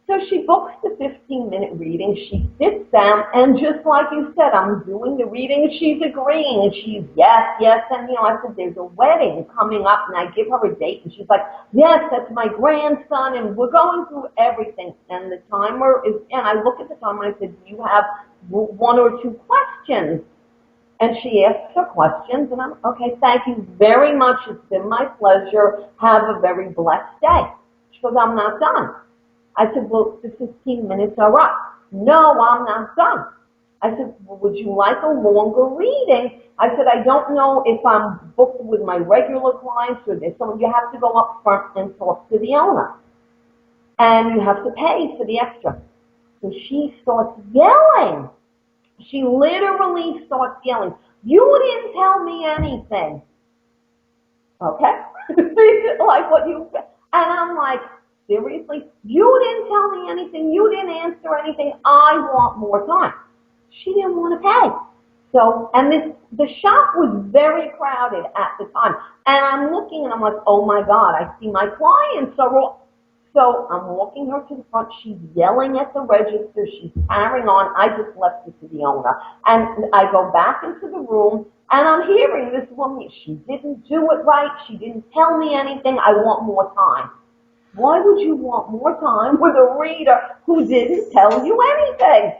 So she books the 15-minute reading. She sits down, and just like you said, I'm doing the reading, and she's agreeing, and she's yes. And, I said, there's a wedding coming up, and I give her a date, and she's like, yes, that's my grandson, and we're going through everything. And the timer is, and I look at the timer, and I said, do you have one or two questions? And she asks her questions, and I'm, okay, thank you very much. It's been my pleasure. Have a very blessed day. She goes, I'm not done. I said, well, the 15 minutes are up. No, I'm not done. I said, well, would you like a longer reading? I said, I don't know if I'm booked with my regular clients or there's someone. You have to go up front and talk to the owner. And you have to pay for the extra. So she starts yelling. She literally starts yelling. You didn't tell me anything. Okay? Like what you said. And I'm like, seriously? You didn't tell me anything. You didn't answer anything. I want more time. She didn't want to pay. So, and the shop was very crowded at the time. And I'm looking, and I'm like, oh my God, I see my clients are all. So I'm walking her to the front. She's yelling at the register. She's carrying on. I just left it to the owner. And I go back into the room, and I'm hearing this woman. She didn't do it right. She didn't tell me anything. I want more time. Why would you want more time with a reader who didn't tell you anything?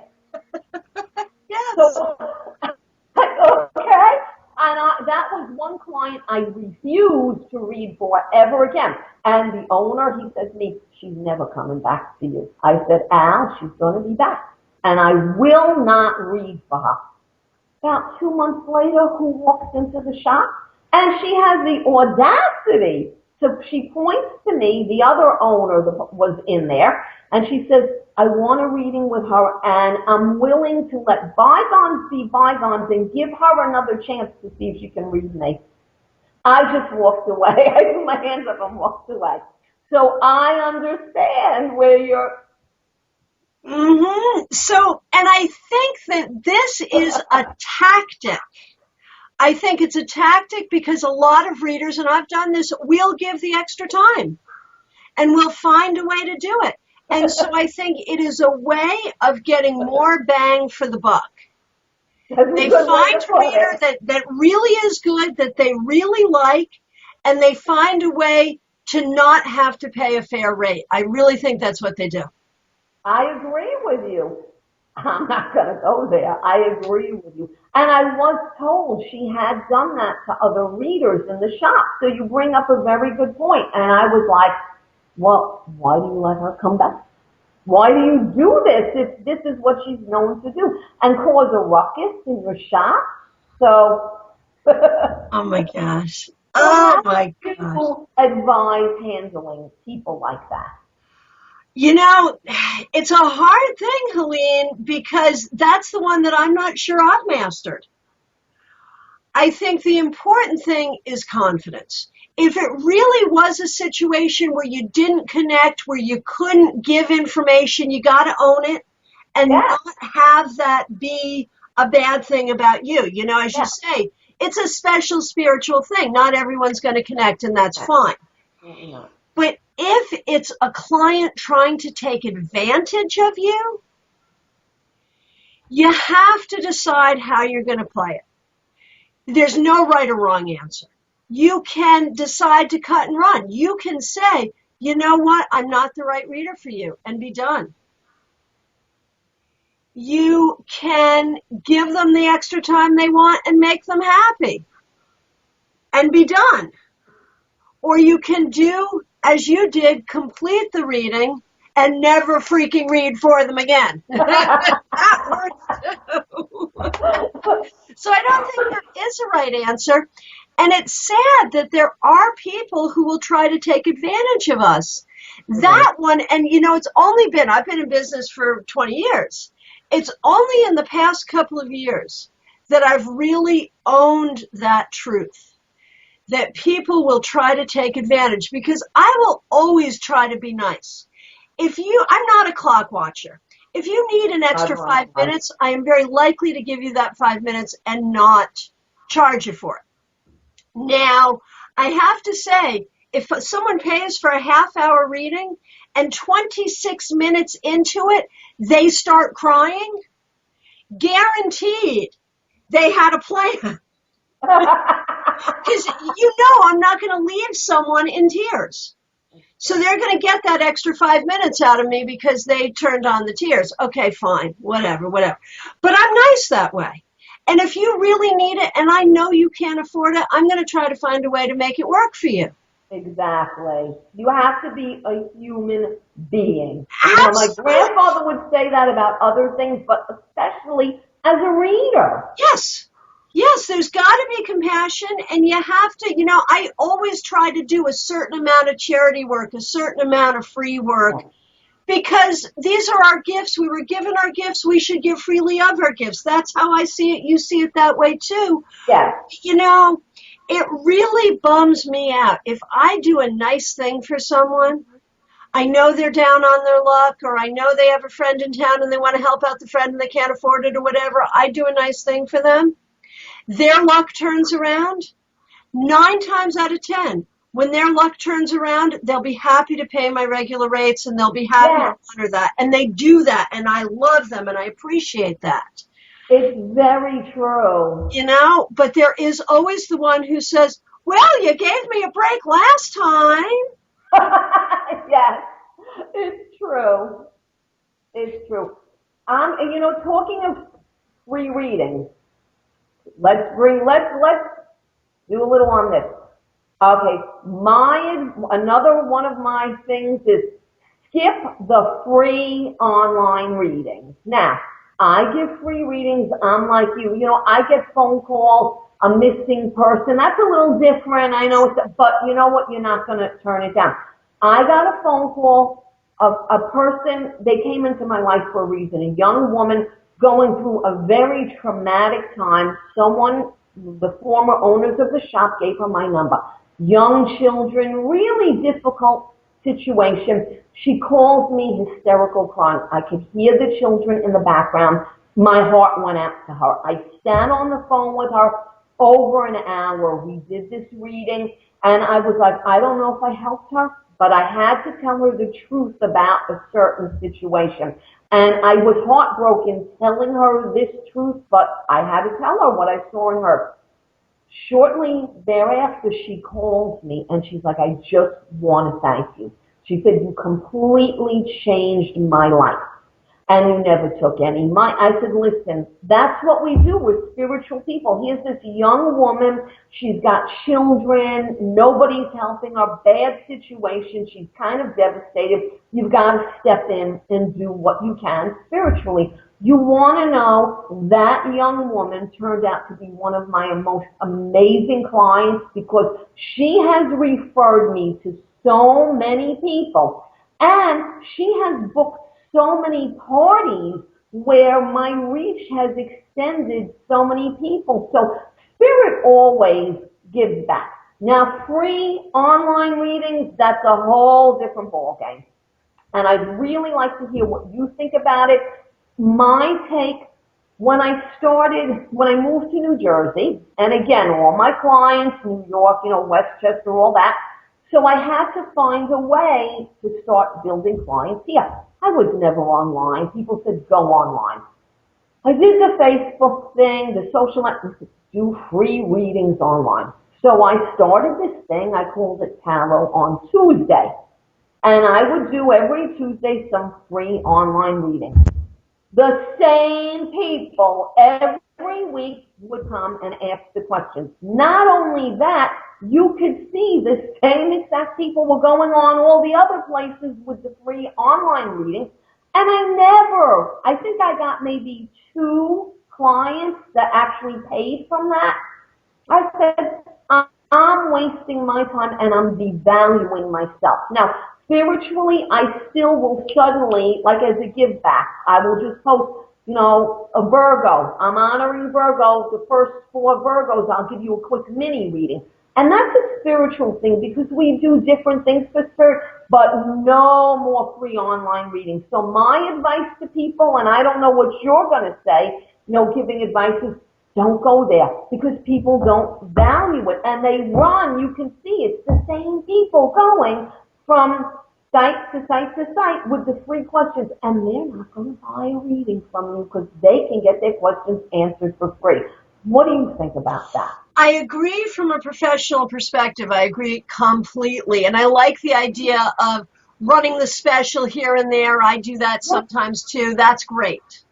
Yes. So, okay? And that was one client I refused to read for ever again. And the owner, he said to me, she's never coming back to you. I said, Al, she's going to be back. And I will not read for her. About 2 months later, who walks into the shop? And she has the audacity. So she points to me, the other owner was in there, and she says, I want a reading with her, and I'm willing to let bygones be bygones and give her another chance to see if she can read me. I just walked away. I threw my hands up and walked away. So I understand where you're... Mm-hmm. So, and I think that this is a tactic. I think it's a tactic because a lot of readers, and I've done this, we'll give the extra time and we'll find a way to do it. And so I think it is a way of getting more bang for the buck. They find a reader that really is good, that they really like, and they find a way to not have to pay a fair rate. I really think that's what they do. I agree with you. I'm not going to go there. I agree with you. And I was told she had done that to other readers in the shop. So you bring up a very good point. And I was like, well, why do you let her come back? Why do you do this if this is what she's known to do? And cause a ruckus in your shop? So. Oh my gosh. Oh my gosh. People advise handling people like that. You know, it's a hard thing, Helene, because that's the one that I'm not sure I've mastered. I think the important thing is confidence. If it really was a situation where you didn't connect, where you couldn't give information, you got to own it and not have that be a bad thing about you. You know, as you say, it's a special spiritual thing. Not everyone's going to connect, and that's fine. Mm-hmm. But if it's a client trying to take advantage of you, you have to decide how you're going to play it. There's no right or wrong answer. You can decide to cut and run. You can say, you know what, I'm not the right reader for you, and be done. You can give them the extra time they want and make them happy, and be done. Or you can do, as you did, complete the reading and never freaking read for them again. That works too. So I don't think there is a right answer. And it's sad that there are people who will try to take advantage of us. That one, and you know, I've been in business for 20 years. It's only in the past couple of years that I've really owned that truth. That people will try to take advantage, because I will always try to be nice. I'm not a clock watcher. If you need an extra 5 minutes, I am very likely to give you that 5 minutes and not charge you for it. Now, I have to say, if someone pays for a half-hour reading and 26 minutes into it, they start crying, guaranteed they had a plan. Because I'm not going to leave someone in tears. So they're going to get that extra 5 minutes out of me because they turned on the tears. Okay, fine, whatever. But I'm nice that way. And if you really need it and I know you can't afford it, I'm going to try to find a way to make it work for you. Exactly. You have to be a human being. You know, my grandfather would say that about other things, but especially as a reader. Yes, there's got to be compassion, and you have to, I always try to do a certain amount of charity work, a certain amount of free work, because these are our gifts. We were given our gifts. We should give freely of our gifts. That's how I see it. You see it that way too. Yeah. It really bums me out. If I do a nice thing for someone, I know they're down on their luck, or I know they have a friend in town and they want to help out the friend and they can't afford it or whatever. I do a nice thing for them. Their luck turns around 9 times out of 10. When their luck turns around, they'll be happy to pay my regular rates and they'll be happy to honor that. And they do that, and I love them and I appreciate that. It's very true. But there is always the one who says, well, you gave me a break last time. Yes, it's true. It's true. Talking of free reading, let's do a little on this. Okay, another one of my things is skip the free online readings. Now, I give free readings. I'm like you. I get phone calls, a missing person. That's a little different. I know, but you know what? You're not going to turn it down. I got a phone call of a person. They came into my life for a reason. A young woman going through a very traumatic time. The former owners of the shop gave her my number. Young children, really difficult situation. She calls me hysterical crying. I could hear the children in the background. My heart went out to her. I sat on the phone with her over an hour. We did this reading, And I was like, I don't know if I helped her, but I had to tell her the truth about a certain situation. And I was heartbroken telling her this truth, but I had to tell her what I saw in her. Shortly thereafter, she calls me and she's like, I just want to thank you. She said, you completely changed my life. And you never took any money. I said, listen, that's what we do. We're spiritual people. Here's this young woman. She's got children. Nobody's helping her. Bad situation. She's kind of devastated. You've got to step in and do what you can spiritually. You want to know that young woman turned out to be one of my most amazing clients because she has referred me to so many people. And she has booked so many parties where my reach has extended so many people. So Spirit always gives back. Now, free online readings, that's a whole different ballgame. And I'd really like to hear what you think about it. My take, when I moved to New Jersey, and again, all my clients, New York, Westchester, all that. So I had to find a way to start building clients here. I was never online. People said, go online. I did the Facebook thing, the social network, do free readings online. So I started this thing, I called it Tarot on Tuesday. And I would do every Tuesday some free online readings. The same people every week would come and ask the questions. Not only that, you could see the same exact people were going on all the other places with the free online readings. And I think I got maybe 2 clients that actually paid from that. I said, I'm wasting my time and I'm devaluing myself. Now, spiritually, I still will suddenly, like as a give back, I will just post, a Virgo. I'm honoring Virgo. The first 4 Virgos, I'll give you a quick mini reading. And that's a spiritual thing because we do different things for spirit, but no more free online readings. So my advice to people, and I don't know what you're going to say, giving advice is don't go there because people don't value it. And they run, you can see it's the same people going from site to site to site with the free questions. And they're not going to buy a reading from you because they can get their questions answered for free. What do you think about that? I agree from a professional perspective. I agree completely. And I like the idea of running the special here and there. I do that sometimes too. That's great.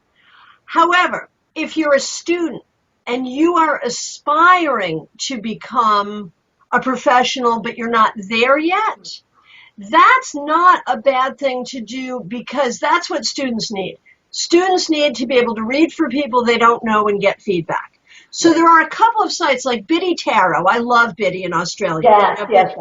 However, if you're a student and you are aspiring to become a professional, but you're not there yet, that's not a bad thing to do because that's what students need. Students need to be able to read for people they don't know and get feedback. So there are a couple of sites like Biddy Tarot. I love Biddy in Australia. Yes.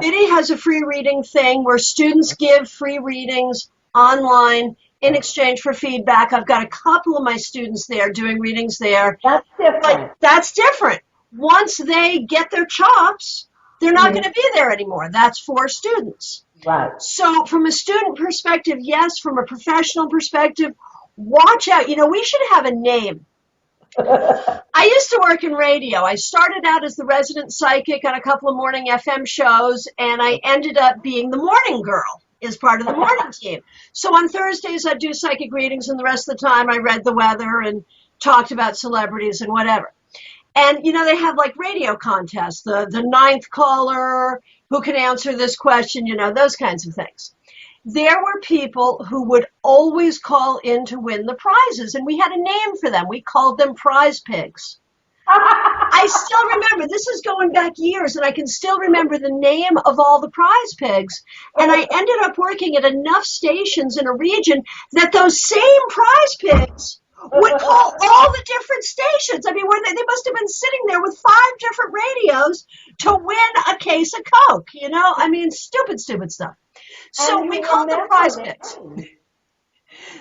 Biddy has a free reading thing where students give free readings online in exchange for feedback. I've got a couple of my students there doing readings there. That's different. But that's different. Once they get their chops, they're not going to be there anymore. That's for students. Right. So from a student perspective, yes. From a professional perspective, watch out. We should have a name. I used to work in radio. I started out as the resident psychic on a couple of morning FM shows, and I ended up being the morning girl as part of the morning team. So on Thursdays, I'd do psychic readings, and the rest of the time I read the weather and talked about celebrities and whatever. And, they have like radio contests, the 9th caller, who can answer this question, those kinds of things. There were people who would always call in to win the prizes, and we had a name for them. We called them prize pigs. I still remember, this is going back years, and I can still remember the name of all the prize pigs. And I ended up working at enough stations in a region that those same prize pigs would call all the different stations. I mean, they must have been sitting there with 5 different radios to win a case of Coke, stupid stuff. So we call them prize picks.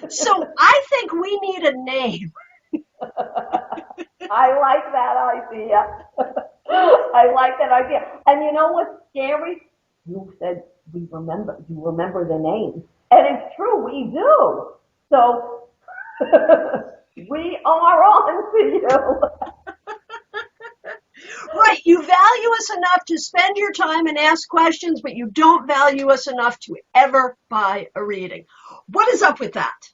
So I think we need a name. I like that idea. I like that idea. And you know what's scary? You said you remember the names. And it's true, we do. So we are on to you. Right. You value us enough to spend your time and ask questions, but you don't value us enough to ever buy a reading. What is up with that?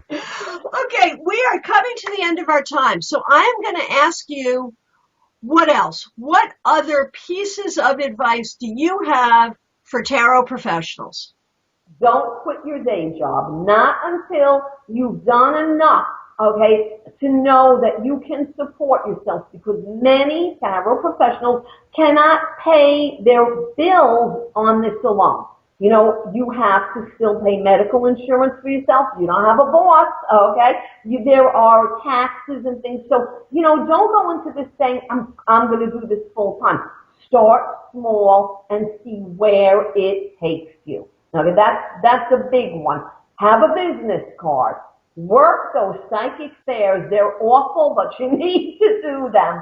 Okay, we are coming to the end of our time. So I am going to ask you, what else? What other pieces of advice do you have for tarot professionals? Don't quit your day job, not until you've done enough, okay, to know that you can support yourself, because many tarot professionals cannot pay their bills on this alone. You know, you have to still pay medical insurance for yourself. You don't have a boss, okay? There are taxes and things. So, you know, don't go into this saying, I'm going to do this full time. Start small and see where it takes you. Okay, that's a big one. Have a business card. Work those psychic fairs. They're awful, but you need to do them.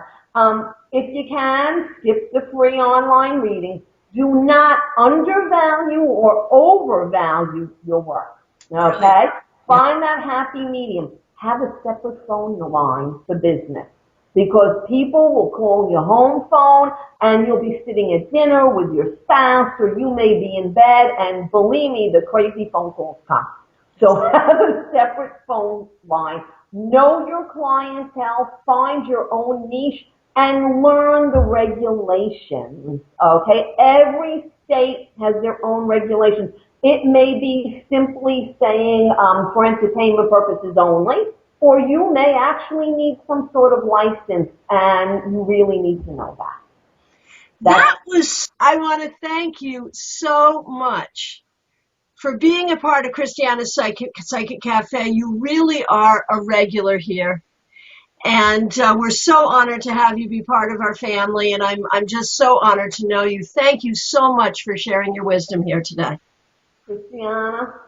If you can, skip the free online readings. Do not undervalue or overvalue your work. Okay? Find that happy medium. Have a separate phone line for business, because people will call your home phone and you'll be sitting at dinner with your spouse, or you may be in bed, and believe me, the crazy phone calls come. So have a separate phone line. Know your clientele, find your own niche, and learn the regulations, okay? Every state has their own regulations. It may be simply saying for entertainment purposes only, or you may actually need some sort of license, and you really need to know that. I want to thank you so much for being a part of Christiana's Psychic Café. You really are a regular here. And we're so honored to have you be part of our family, and I'm just so honored to know you. Thank you so much for sharing your wisdom here today. Christiana,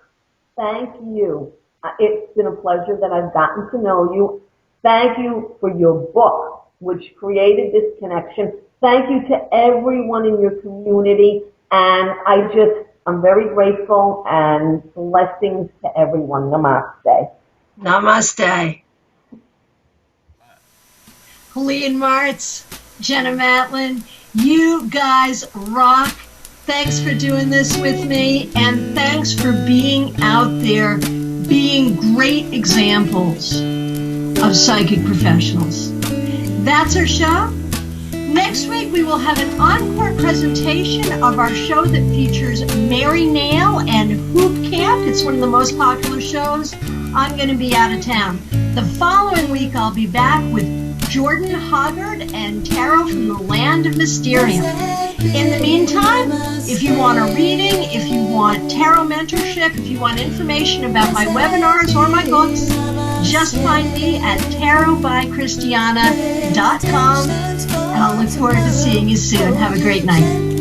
thank you. It's been a pleasure that I've gotten to know you. Thank you for your book, which created this connection. Thank you to everyone in your community, and I'm very grateful, and blessings to everyone. Namaste. Namaste. Helene Martz, Jenna Matlin, you guys rock. Thanks for doing this with me, and thanks for being out there, being great examples of psychic professionals. That's our show. Next week, we will have an encore presentation of our show that features Mary Nail and Hoop Camp. It's one of the most popular shows. I'm going to be out of town. The following week, I'll be back with Jordan Hoggard and tarot from the land of Mysterium. In the meantime, if you want a reading, if you want tarot mentorship, if you want information about my webinars or my books, just find me at tarotbychristiana.com, and I'll look forward to seeing you soon. Have a great night.